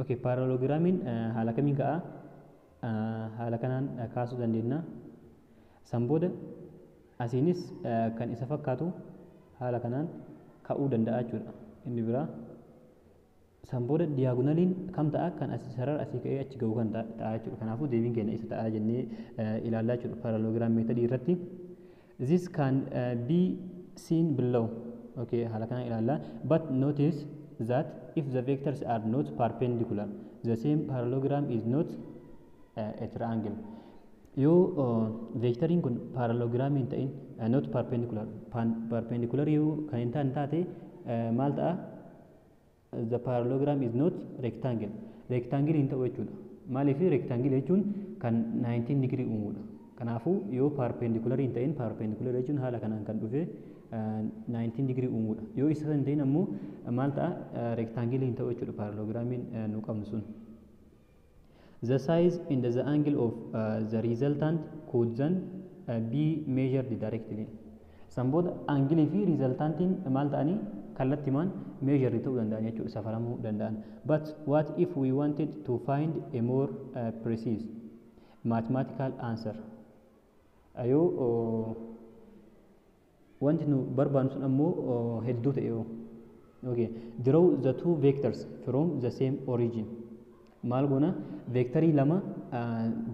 Okay, parallelogramiin haala kamiin ka'a? Haala kanaan kaasuu dandeenya. San booda asiinis kan isa fakkaatu haala kanaan ka'uu danda'a jechuudha. Inni biraa san booda diyaagonaliin kam ta'a kan asii sarara asii ka'ee achi ga'uu kan ta'a jechuudha. Kanaafuu deebiin keenya isa ta'a jennee ilaallaa jechuudha parallelogram meetodii irratti. This can be seen below. Okay, haala kanaan ilaallaa. But notice that if the vectors are not perpendicular, the same parallelogram is not a triangle. Yoo vectoriin kun parallelogram hin ta'in not perpendicular yoo kan hin taate maal ta'a? The parallelogram is not rectangle. Rectangle hin ta'u jechuudha. Maaliif rectangle jechuun kan 19 degree uumuudha. Kanaafuu yoo perpendicular hin ta'in perpendicular jechuun haala kanaan kan dhufe 19 degree uumuudha. Yoo isa hin ta'in ammoo maal ta'a? Rectangle hin ta'u jechuudha parallelogramiin nu qabnu sun. The size and the angle of the resultant could then be measured directly. San booda angilii fi resultantiin maal ta'anii kallattimaan measure ta'uu danda'an jechuudha, safaramuu danda'an. But what if we wanted to find a more precise mathematical answer? Yoo wanti nu barbaannu sun ammoo hedduu ta'e yoo. Okay, draw the two vectors from the same origin. Maal goona vectorii lama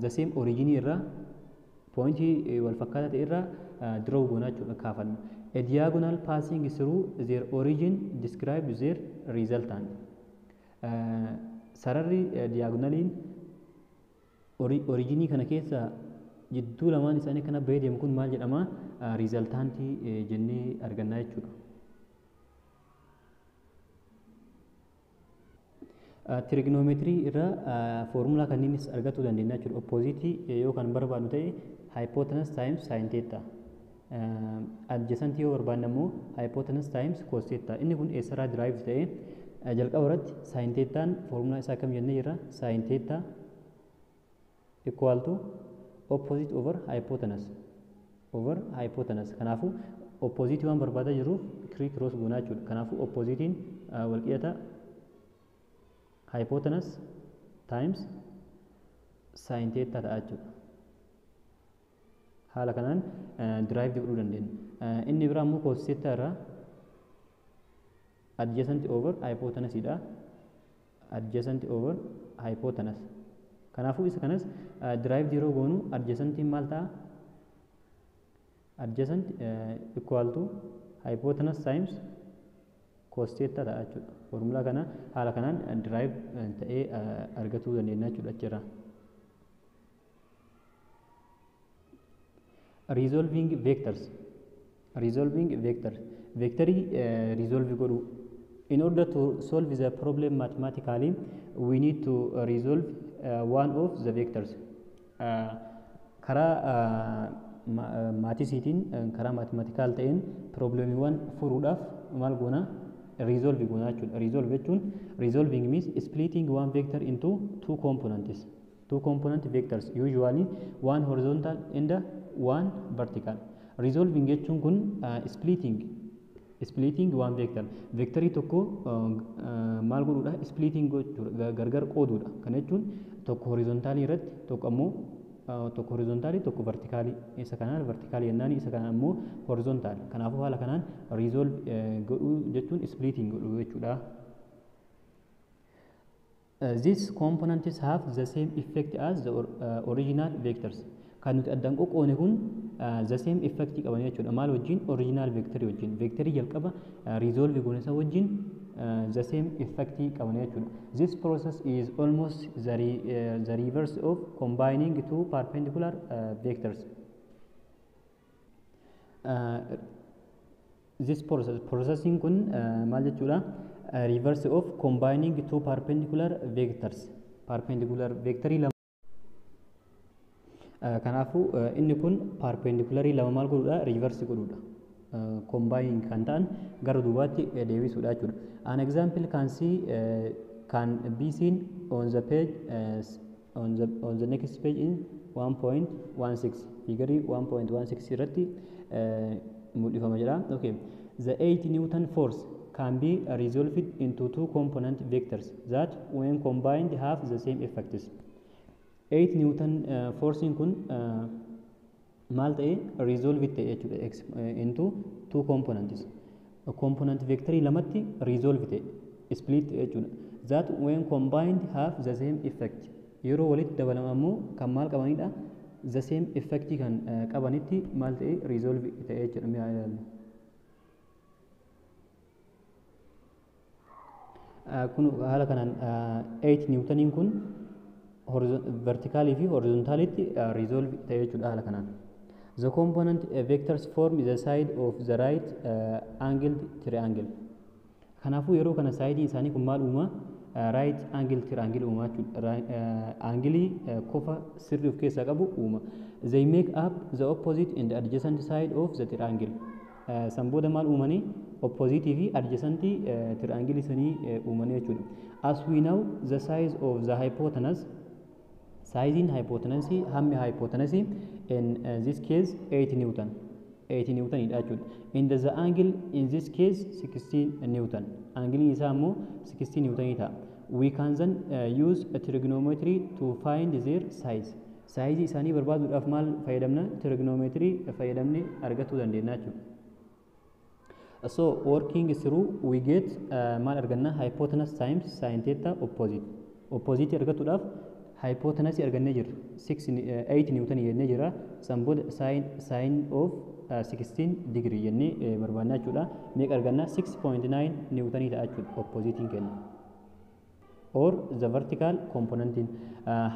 the same origin irraa pointii wal fakkaataa ta'e irraa draw goona jechuudha kaafannu. A diagonal passing through their origin describes their resultant. Sararri diagonaliin originii kana keessa jidduu lamaan isaanii kana bahee deemu kun maal jedhama? Resultantii jennee argannaa jechuudha. Trigonometrii irra formula kanniinis argachuu dandeenya jechuudha. Oppositii yoo kan barbaadnu ta'e hypotenuse times sin theta. Adjacent yoo barbaadne ammoo hypotenuse times cos theta. Inni kun eessarraa derive ta'e jalqaba irratti sin thetaan formula isaa kam jennee jirra? Sin theta equal to opposite over hypotenuse Kanaafuu oppositii waan barbaadaa jiruuf cross goonaa jechuudha. Kanaafuu oppositiin wal qiyata hypotenuse times sin theta ta'a jechuudha. Haala kanaan derive godhuu dandeenya. Inni biraa immoo cos theta irraa adjacent over hypotenuse dha. Adjacent over hypotenuse. Kanaafuu isa kanas derive yeroo goonu adjacentiin maal ta'a? Adjacent equal to hypotenuse times cos theta ta'a jechuudha. Formula kana haala kanaan derive ta'ee argachuu dandeenya jechuudha achirraa. Resolving vectors. Vectorii resolve godhu. In order to solve the problem mathematically, we need to resolve one of the vectors. Karaa maatisiitiin karaa mathematical ta'een problemiiwwan furuudhaaf maal goona? Resolve goona jechuudha. Resolving means splitting one vector into two components. Two component vectors, usually one horizontal and one vertical. Resolving jechuun kun splitting one vector. Vectorii tokko maal godhuudha? Splitting gochuudha, gargar qooduudha. Kana jechuun tokko horizontaalii irratti, tokko ammoo tokko horizontaalii, tokko vertikaalii. Isa kanaan vertikaalii jennaan, isa kanaan ammoo horizontaalii. Kanaafuu haala kanaan resolve godhuu jechuun splitting godhuu jechuudha. These components have the same effect as the original vectors. Kan nuti addaan qoqqoone kun the same effect qaban jechuudha. Maal wajjin? Original vectorii wajjin. Vectorii jalqaba resolve goone isa wajjin the same effect qaban jechuudha. This process is almost the reverse of combining two perpendicular vectors. This processing kun maal jechuudha? Reverse of combining two perpendicular vectors. Perpendicular vectorii lama. Kanaafuu inni kun perpendicularii lama maal godhuudha? Reverse godhuudha. Combining kan ta'an gara duubaatti deebisuudha jechuudha. An example can be seen on the page on the next page in 1.16. Figure 1.16 irratti mul'ifama jedha. Okay. The 8 Newton force can be resolved into two component vectors that when combined have the same effects. 8 Newton forcing kun maal ta'e resolve ta'e jechuudha into two components component vectorii lamatti resolve ta'e split jechuudha that when combined have the same effect yeroo walitti dabalama ammoo kan maal qabanidha the same effect kan qabanitti maal ta'e resolve ta'e jechuudha mi'a ilaallu kun haala kanaan 8 niwtaniin kun vertically fi horizontalitti resolve ta'e jechuudha haala kanaan the component vectors form the side of the right angled triangle kanaafuu yeroo kana saayidii isaanii kun maal uuma right angle triangle uuma jechuudha angilii kofa sirrii of keessaa qabu uuma they make up the opposite and the adjacent side of the triangle san booda maal uumanii opposite fi adjacent triangle isanii uumanii jechuudha as we know the size of the hypotenuse size in hypotenuse hammi hypotenuse in this case 8 newton 8 newton idha jechuudha in the angle in this case 16 newton angle isaa ammoo 16 newton ta'a we can then use a trigonometry to find their size isaanii barbaaduudhaaf maal fayyadamna trigonometry fayyadamne argachuu dandeenya jechuudha so working through we get maal arganna hypotenuse times sin theta opposite argachuudhaaf hypotenuse argannee jirra 8 newton jennee jirra san booda sin of 16 degree jennee barbaadna jechuudha meeqa arganna 6.9 newton ta'a jechuudha oppositiin kenna or the vertical component in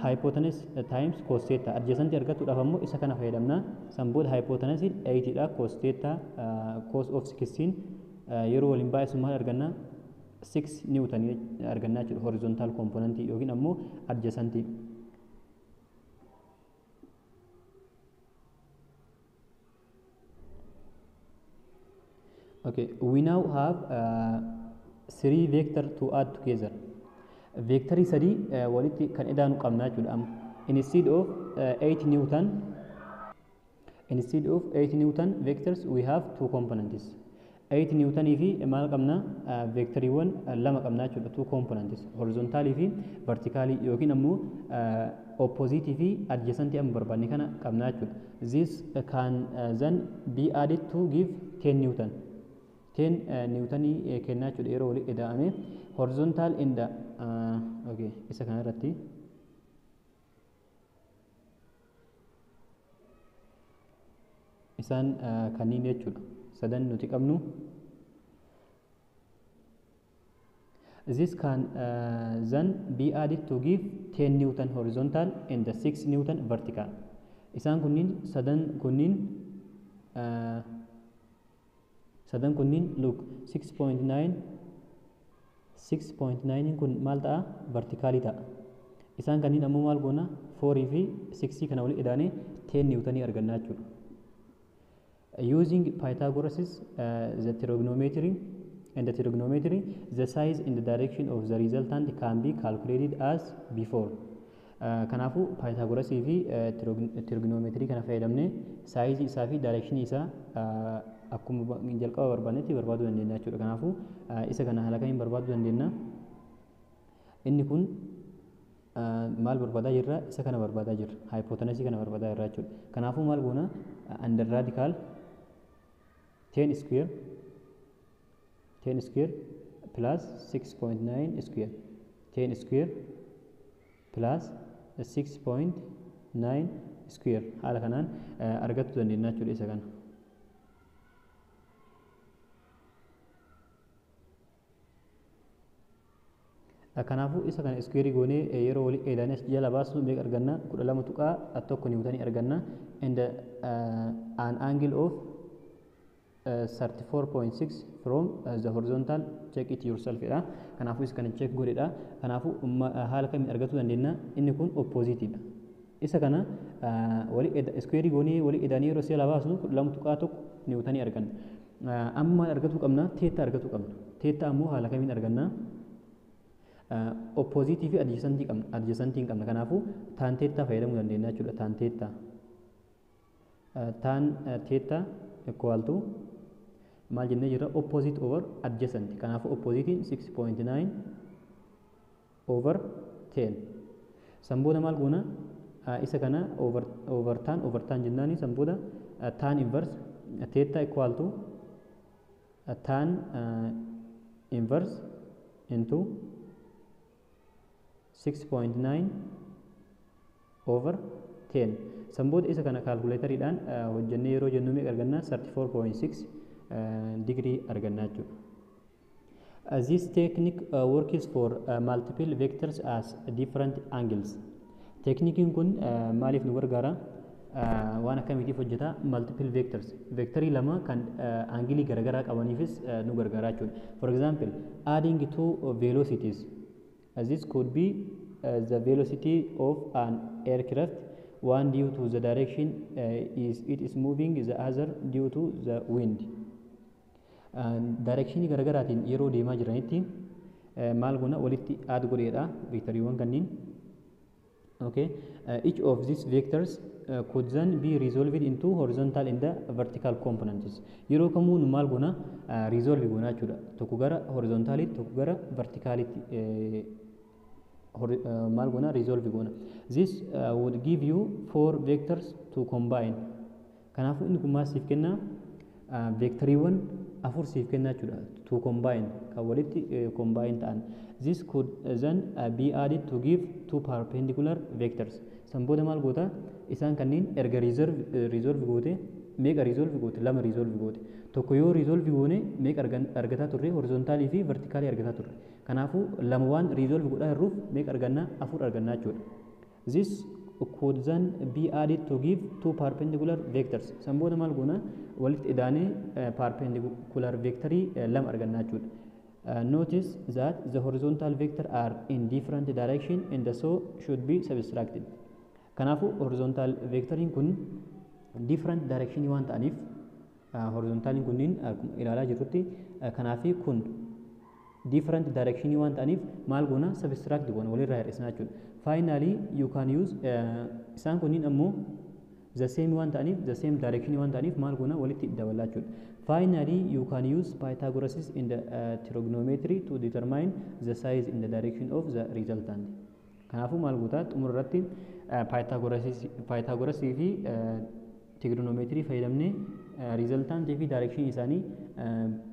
hypotenuse times cos theta adjacent argachuudhaaf ammoo isa kana fayyadamna san booda hypotenuse 8 dha cos theta cos of 16 yeroo waliin baay'isu maal arganna 6 newton arganna jechuudha horizontal component yookiin ammoo adjacent okay we now have three vector to add together vectorii sadii walitti kan idaanu qabna jechuudha instead of 8 newton vectors we have two components 8 newton fi maal qabna vectoriiwwan lama qabna jechuudha two components horizontally fi vertically yookiin ammoo opposite fi adjacent amma barbaadne kana qabna jechuudha this can then be added to give 10 newton 10 newton kennaa jechuudha yeroo walitti ida'ame horizontal in the okay isa kana irratti isaan kanniin jechuudha sadan nuti qabnu this can then be added to give 10 newton horizontal and the 6 newton vertical isaan kunniin sadan kunniin look 6.9 kun maal ta'a vertically ta'a isaan kanniin ammoo maal goona 4 fi 6 kana walitti idaane 10 newton arganna jechuudha using Pythagoras the trigonometry the size in the direction of the resultant can be calculated as before kanaafu Pythagoras fi trigonometry kana fayyadamne size isaa fi direction isaa akkuma jalqaba barbaannetti barbaaduu dandeenya jechuudha kanaafu isa kana haala kamiin barbaaduu dandeenya inni kun maal barbaadaa jirra isa kana barbaadaa jirra hypotenuse kana barbaadaa jirra jechuudha kanaafu maal goona under radical 10 square plus 6.9 square 10 square plus 6.9 square haala kanaan argachuu dandeenya jechuudha isa kana kanaafuu isa kana square goonee yeroo wali eedaanii as jala baasnu meeqa arganna 12.1 newton arganna and an angle of 34.6 from the horizontal check it yourself dha kanaafuu isa kana check godhedha kanaafuu haala kamiin argachuu dandeenya inni kun opposite dha isa kana wali square goonee wali eedaanii yeroo jala baasnu 12.1 newton arganna amma argachuu qabna theta argachuu qabna theta ammoo haala kamiin arganna opposite fi adjacent qabna kanaafu tan theta fayyadamuu dandeenya jechuudha tan theta equal to maal jennee jirra opposite over adjacent kanaafu opposite 6.9 over 10 san booda maal goona isa kana over tan jennaani san booda tan inverse theta equal to tan inverse into 6.9 over 10 san booda isa kana calculatoriidhaan hojjennee yeroo jennu meeqa argannaa 34.6 degree argannaa jechuudha. This technique works for multiple vectors as different angles. Teknikiin kun maaliif nu gargaara? Waan akkamiitiif hojjeta? Multiple vectors. Vectorii lama kan angilii garagaraa qabaniifis nu gargaara jechuudha. For example, adding two velocities. This could be the velocity of an aircraft, one due to the direction it is moving, the other due to the wind. Directionii garagaraatiin yeroo deemaa jiranitti maal guna walitti add godheedha vectoriiwwan kanniin. Okay, each of these vectors could then be resolved into horizontal and the vertical components. Yeroo kamuu nu maal guna resolve guna jechuudha. Tokko gara horizontalitti, tokko gara verticalitti maal guna resolve guna. This would give you 4 vectors to combine. Kanaafuu inni kun maal siif kenna? Vectoriiwwan afur siif kenna jechuudha. To combine kan walitti combine ta'an. This could then be added to give 2 perpendicular vectors. San booda maal goota? Isaan kanneen erga resolve goote meeqa resolve goote? 2 resolve goote. Tokko yoo resolve goone meeqa argataa turre? Horizontaalii fi vertikaalii argataa turre. Kanaafuu lama waan resolve godhaa jirruuf meeqa argannaa? 4 argannaa jechuudha. This could then be added to give 2 perpendicular vectors. San booda maal goona? Walitti idaanee perpendicular vectorii 2 argannaa jechuudha. Notice that the horizontal vector are in different direction and so should be subtracted. Kanaafuu horizontal vectoriin kun different direction waan ta'aniif horizontaliin kunniin ilaalaa jirrutti kanaafi kun different direction waan ta'aniif maal goona? Subtract goona, walirraa hir'isnaa jechuudha. Finally you can use isaan kunniin ammoo the same waan ta'aniif the same direction waan ta'aniif maal goona? Walitti dabalaa jechuudha. Finally you can use Pythagoras in the trigonometry to determine the size in the direction of the resultant. Kanaafuu maal goota? Xumura irratti Pythagoras fi trigonometry fayyadamnee resultant fi direction isaanii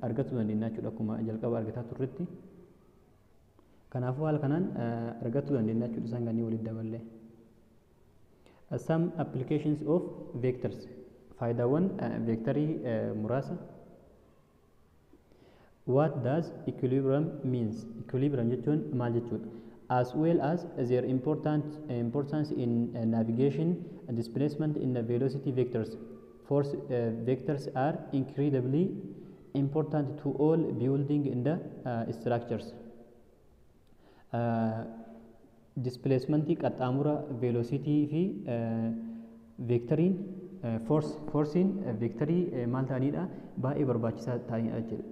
argachuu dandeenya jechuudha. Akkuma jalqaba argataa turretti. Kanaafuu haala kanaan argachuu dandeenya jechuudha isaan kanneen walitti daballee. Some applications of vectors. Faayidaawwan vectorii muraasa. What does equilibrium means? Equilibrium jechuun maal jechuudha? As well as their importance in navigation and displacement in the velocity vectors. Force vectors are incredibly important to all building in the structures. Displacement qaxxaamura velocity fi vectoriin forcein vectorii maal ta'anidha? Baay'ee barbaachisaa ta'anidha jechuudha.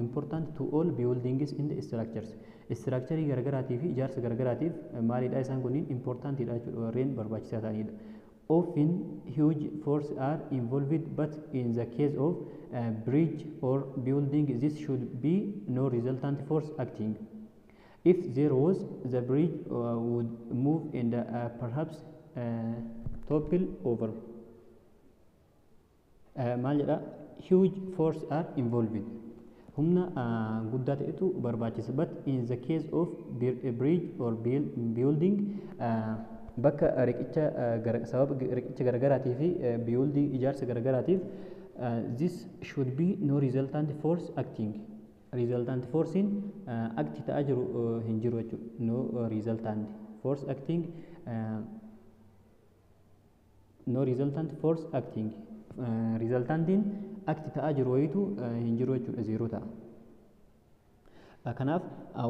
Important to all buildings in the structures. Structurii garagaraatiif fi ijaarsa garagaraatiif maalidha isaan kunniin importantidha jechuudha, warreen barbaachisaa ta'anidha. Often huge forces are involved, but in the case of bridge or building this should be no resultant force acting. If there was, the bridge would move and perhaps topple over. Maal jedha? Huge forces are involved. Humna guddaa ta'etu barbaachisa. But in the case of a bridge or building, bakka sababa riqicha garagaraatiif fi building ijaarsa garagaraatiif this should be no resultant force acting. Resultant forcein acti ta'aa jiru hin jiru jechuudha. No resultant force acting. No resultant force acting. Resultantiin acti ta'aa jiru wayitu hin jiru jechuudha, zero ta'a. Kanaaf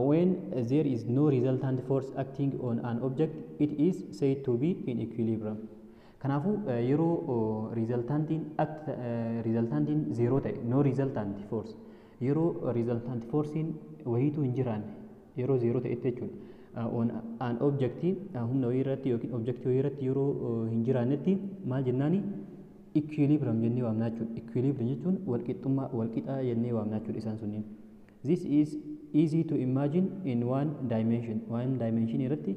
when there is no resultant force acting on an object, it is said to be in equilibrium. Kanaafuu yeroo resultantiin zero ta'e, no resultant force, yeroo resultant forcein wayitu hin jiraanne, yeroo zero ta'etti jechuudha. On an objecti humna wayii irratti yookiin objectii wayii irratti yeroo hin jiraannetti maal jennaani? Equilibrium jennee waamnaa jechuudha. Equilibrium jechuun walqixxummaa, walqixa jennee waamnaa jechuudha isaan sunniin. This is easy to imagine in one dimension. One dimension irratti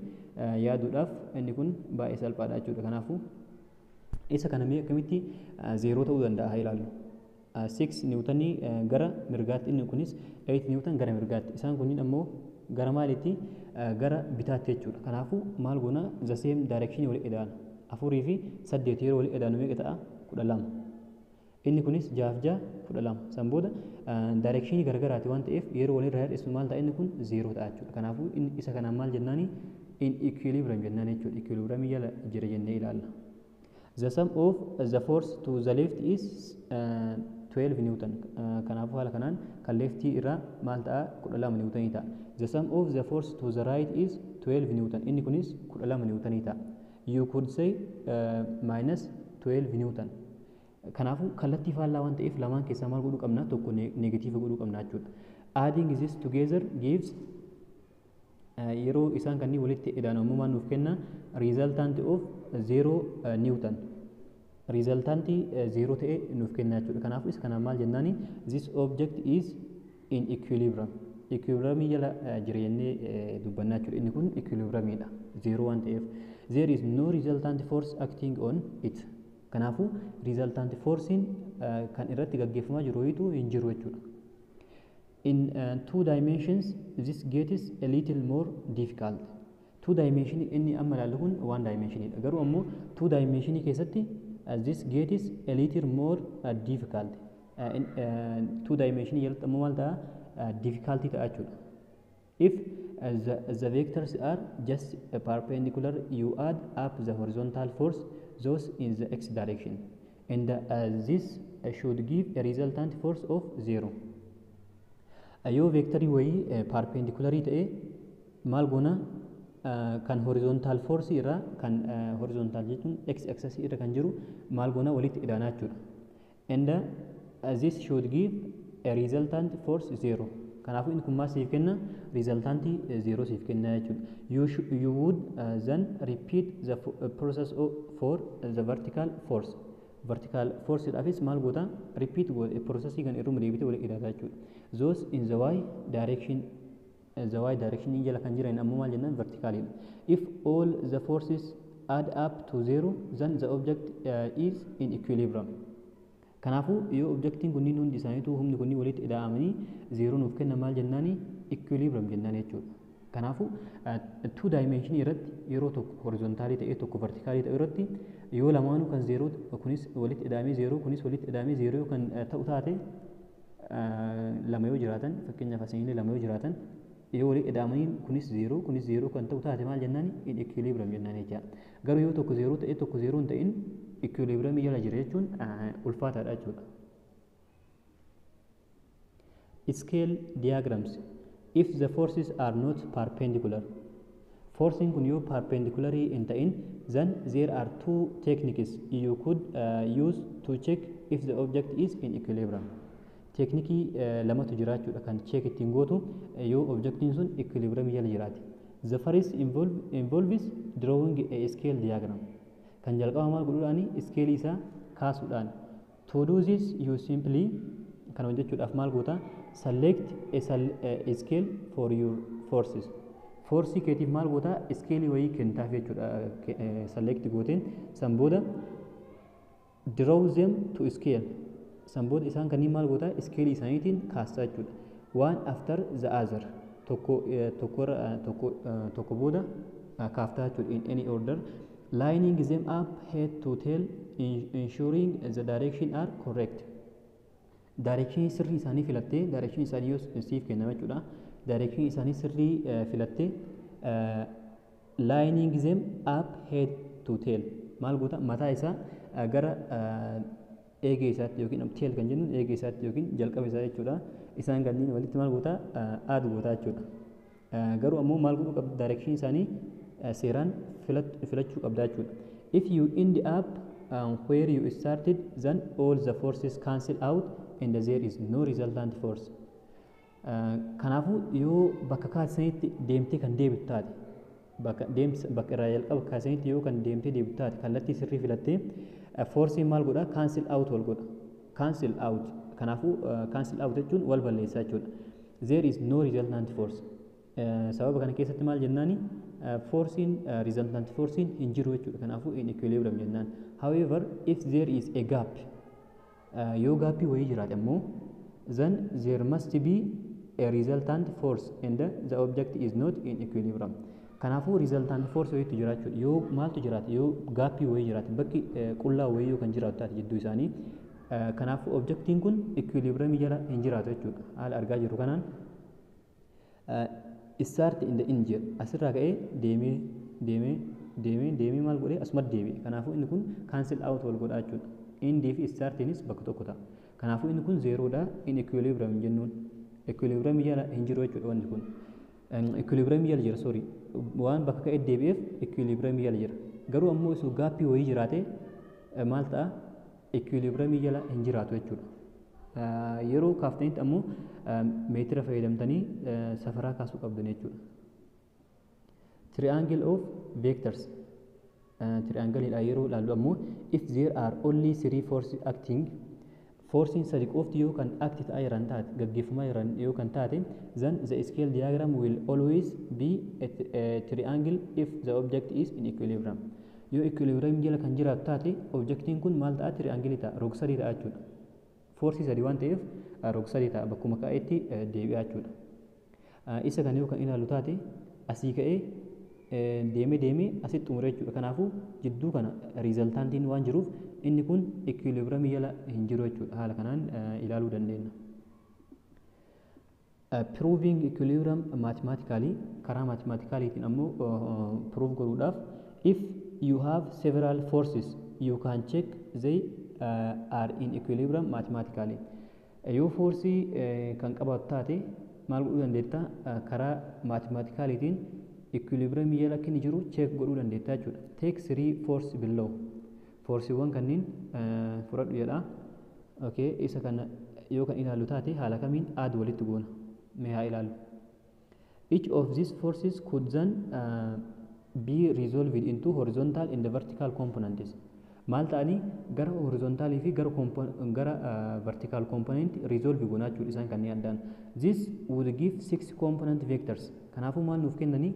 yaaduudhaaf inni kun baay'ee salphaadha jechuudha. Kanaafuu isa kana mee akkamitti zeeroo ta'uu danda'a haa ilaallu. 6 niwutanii gara mirgaatti, inni kunis 8 niwutan gara mirgaatti, isaan kunniin ammoo gara maalitti gara bitaatti jechuudha. Kanaafuu maal goona the same direction wal edaana 4 fi 8 yeroo wal edaanu meeqa ta'a 12. Inni kunis 6 fi 12 san booda direction garagaraati waan ta'eef yeroo wal irraa hir'isu maal ta'a inni kun 0 ta'a jechuudha. Kanaafuu isa kanaan maal jennaani in equilibrium jennaan jechuudha. Equilibrium jala jira jennee ilaalla. The sum of the force to the left is 12 newton. Kanaafuu haala kanaan kan leftii irraa maal ta'a 12 newtonii ta'a. The sum of the force to the right is 12 newton. Inni kunis 12 newtonii ta'a. You could say minus 12 newton. Kanaafuu kallattii faallaa waan ta'eef lamaan keessaa maal godhuu qabna, tokko negatiiva godhuu qabna jechuudha. Adding this together gives yeroo isaan kanneen walitti edaanamummaan nuuf kenna resultant of 0 newton. Resultanti 0 ta'e nuuf kenna jechuudha. Kanaafuu isa kanaan maal jennaani this object is in equilibrium. Equilibrium jala jira jennee dubbannaa jechuudha. Inni kun equilibriumidha 0 waan ta'eef. There is no resultant force acting on it. Kanaafuu resultant forcein kan irratti gaggeeffamaa jiru ho'itu hin jiru jechuudha. In 2 dimensions this gets a little more difficult. 2 dimension inni amma ilaallu kun 1 dimensionidha. Garuu ammoo 2 dimension keessatti this gets a little more difficult. 2 dimension jalatti ammoo maal ta'a difficulty ta'a jechuudha. If the vectors are just perpendicular, you add up the horizontal force those in the x direction, and this should give a resultant force of 0. Yoo vectorii wayii perpendicularii ta'e maal goona kan horizontal force irra kan horizontal jechuun x axis irra kan jiru maal goona walitti idaanaa jechuudha. And this should give a resultant force 0. Kanaafuu inni kun maal siif kenna resultantii 0 siif kenna jechuudha. You would then repeat the process for the vertical force. Vertical force dhaafis maal goota repeat goota processii kan irruma deebite wal idaataa jechuudha. Those in the y direction, the y direction jala kan jiran ammoo maal jennaan verticalidha. If all the forces add up to 0 then the object is in equilibrium. Kanaafuu yoo objectiin kunniin hundi isaaniitu humni kunniin walitti ida'amanii 0 nuuf kenna maal jennaani equilibrium jennaan jechuudha. Kanaafuu 2 dimension irratti yeroo tokko horizontaalii ta'e tokko vertikaalii ta'e irratti yoo lamaanuu kan 0 kunis walitti ida'amee 0 kunis walitti ida'amee 0 kan ta'u taate lama yoo jiraatan fakkeenyaaf asiin lama yoo jiraatan yoo walitti ida'amanii kunis 0 kunis 0 kan ta'u taate maal jennaani in equilibrium jennaan jechuudha. Garuu yoo tokko 0 ta'e tokko 0 hin ta'in equilibrium jala jira jechuun ulfaataadha jechuudha. Scale diagrams. If the forces are not perpendicular, forcing kun yoo perpendicularly hin ta'in, then there are 2 techniques you could use to check if the object is in equilibrium. Teknikii lamatu jira jechuudha kan check ittiin gootu yoo objectiin sun equilibrium jala jiraate. The first involves drawing a scale diagram. Kan jalqaba maal godhuudhaani scale isaa kaasuudhaan. To do this you simply kan hojjechuudhaaf maal goota select a scale for your forces. Forcii keetiif maal goota scale wayii kentaaf jechuudha select gooteen san booda draw them to scale. San booda isaan kanneen maal goota scale isaaniitiin kaastaa jechuudha. One after the other. Tokko booda kaaftaa jechuudha in any order. Lining them up head to tail, ensuring the direction are correct. Direction sirrii isaanii filattee direction isaanii yoo siif kenname jechuudha. Direction isaanii sirrii filattee lining them up head to tail. Maal goota mataa isaa gara eegee isaatti yookiin tail kan jennu eegee isaatti yookiin jalqaba isaa jechuudha. Isaan kanneen walitti maal goota add goota jechuudha. Garuu ammoo maal godhuu qabda direction isaanii seeraan filachuu qabda jechuudha. If you end up where you started, then all the forces cancel out and there is no resultant force. Kanaafuu yoo bakka kaasanitti deemtee kan deebitu taate bakka irraa jalqaba kaasanitti yoo kan deemtee deebitu taate kallattii sirrii filattee forcing maal godha cancel out wal godha cancel out. Kanaafuu cancel out jechuun wal balleessaa jechuudha. There is no resultant force sababa kana keessatti maal jennaani forcing resultant forcing hin jiru jechuudha. Kanaafuu in equilibrium jennaan. However, if there is a gap yoo gaappii wayii jiraate ammoo then there must be a resultant force and the object is not in equilibrium. Kanaafuu resultant force wayiitu jira jechuudha. Yoo maaltu jiraate yoo gaappii wayii jiraate bakki qullaa wayii yoo kan jiraatu taate jidduu isaanii kanaafuu objectiin kun equilibrium jala hin jiraatu jechuudha. Haala argaa jirru kanaan start in the end jedha asirraa ka'ee deemee maal godhee asumatti deebi'e. Kanaafuu inni kun cancel out wal godhaa jechuudha. Endii fi startiinis bakka tokko ta'a. Kanaafuu inni kun zeeroodha. In equilibrium jennuun equilibrium jala hin jiru jechuudha wanti kun. Equilibrium jala jira sorry waan bakka ka'ee deebi'eef equilibrium jala jira. Garuu ammoo isu gaappii wayii jiraate maal ta'a equilibrium jala hin jiraatu jechuudha. Yeroo kaaftanitti ammoo meetira fayyadamtanii safaraa kaasuu qabdan jechuudha. Triangle of vectors triangle dha yeroo ilaallu ammoo if there are only 3 forces acting forcing sadi qofti yoo kan act ta'aa jiran taate gaggeeffamaa jiran yoo kan taate then the scale diagram will always be a triangle if the object is in equilibrium. Yoo equilibrium jala kan jiraatu taate objectiin kun maal ta'a triangle ta'a rog-sadii ta'a jechuudha. Force sadii waan ta'eef rog-sadii ta'a bakkuma ka'eetti deebi'aa jechuudha. Isa kana yoo kan ilaallu taate asii ka'ee deemee asitti xumure jechuudha. Kanaafuu jidduu kana resultantiin waan jiruuf inni kun equilibrium jala hin jiru jechuudha. Haala kanaan ilaaluu dandeenya. Proving equilibrium mathematically karaa mathematicaliitiin ammoo prove godhuudhaaf if you have several forces you can check they are in equilibrium mathematically. Yoo forcii kan qabaatu taate maal godhuu dandeetta karaa mathematicaliitiin equilibrium jala akka inni jiru check godhuu dandeetta jechuudha. Take 3 force below. Forceewwan kanneen fudhadhu jedha. Okay, isa kana yoo kan ilaallu taate haala kamiin add walitti goona. Mee haa ilaallu. Each of these forces could then be resolved into horizontal and vertical components. Maal ta'anii gara horizontaalii fi gara vertical component resolve goonaa jechuudha isaan kanneen addaan. This would give 6 component vectors. Kanaafuu maal nuuf kennanii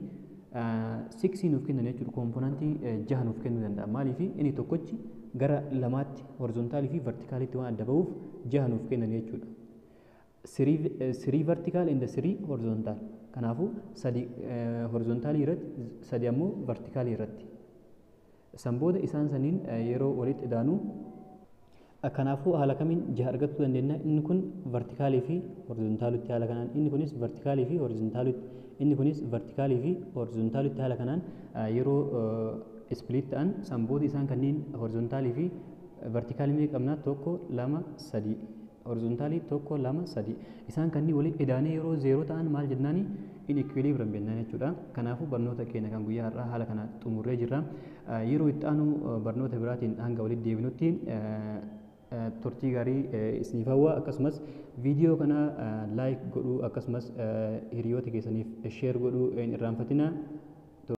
6 nuuf kennan jechuudha. Komponantii 6 nuuf kennuu danda'a. Maaliif inni tokkochi gara lamaatti horizontaalii fi vertikaalitti waan adda ba'uuf 6 nuuf kennan jechuudha. 3 vertical and 3 horizontal. Kanaafuu 3 horizontaalii irratti 3 ammoo vertikaalii irratti. Sanbooda isaan saniin yeroo walitti idaanu kanaafuu haala kamiin 6 argachuu dandeenya. Inni kun vertikaalii fi horizontaalitti haala kanaan inni kunis vertikaalii fi horizontaalitti inni kunis vertikaalii fi horizontaalitti haala kanaan yeroo split ta'an sanbooda isaan kanneen horizontaalii fi vertikaalii mee qabnaa 1 2 3 horizontaalii 1 2 3 isaan kanneen walitti idaanee yeroo 0 ta'an maal jennaani in equilibrium jennaan jechuudha. Kanaafuu barnoota keenya kan guyyaa har'aa haala kana xumurree jirra. Yeroo itti aanu barnoota biraatiin hanga walitti deebinutti turtii gaarii isiniif hawwa. Akkasumas viidiyoo kana like godhuu akkasumas hiriyoota keessaniif share godhuu hin irraanfatinaa.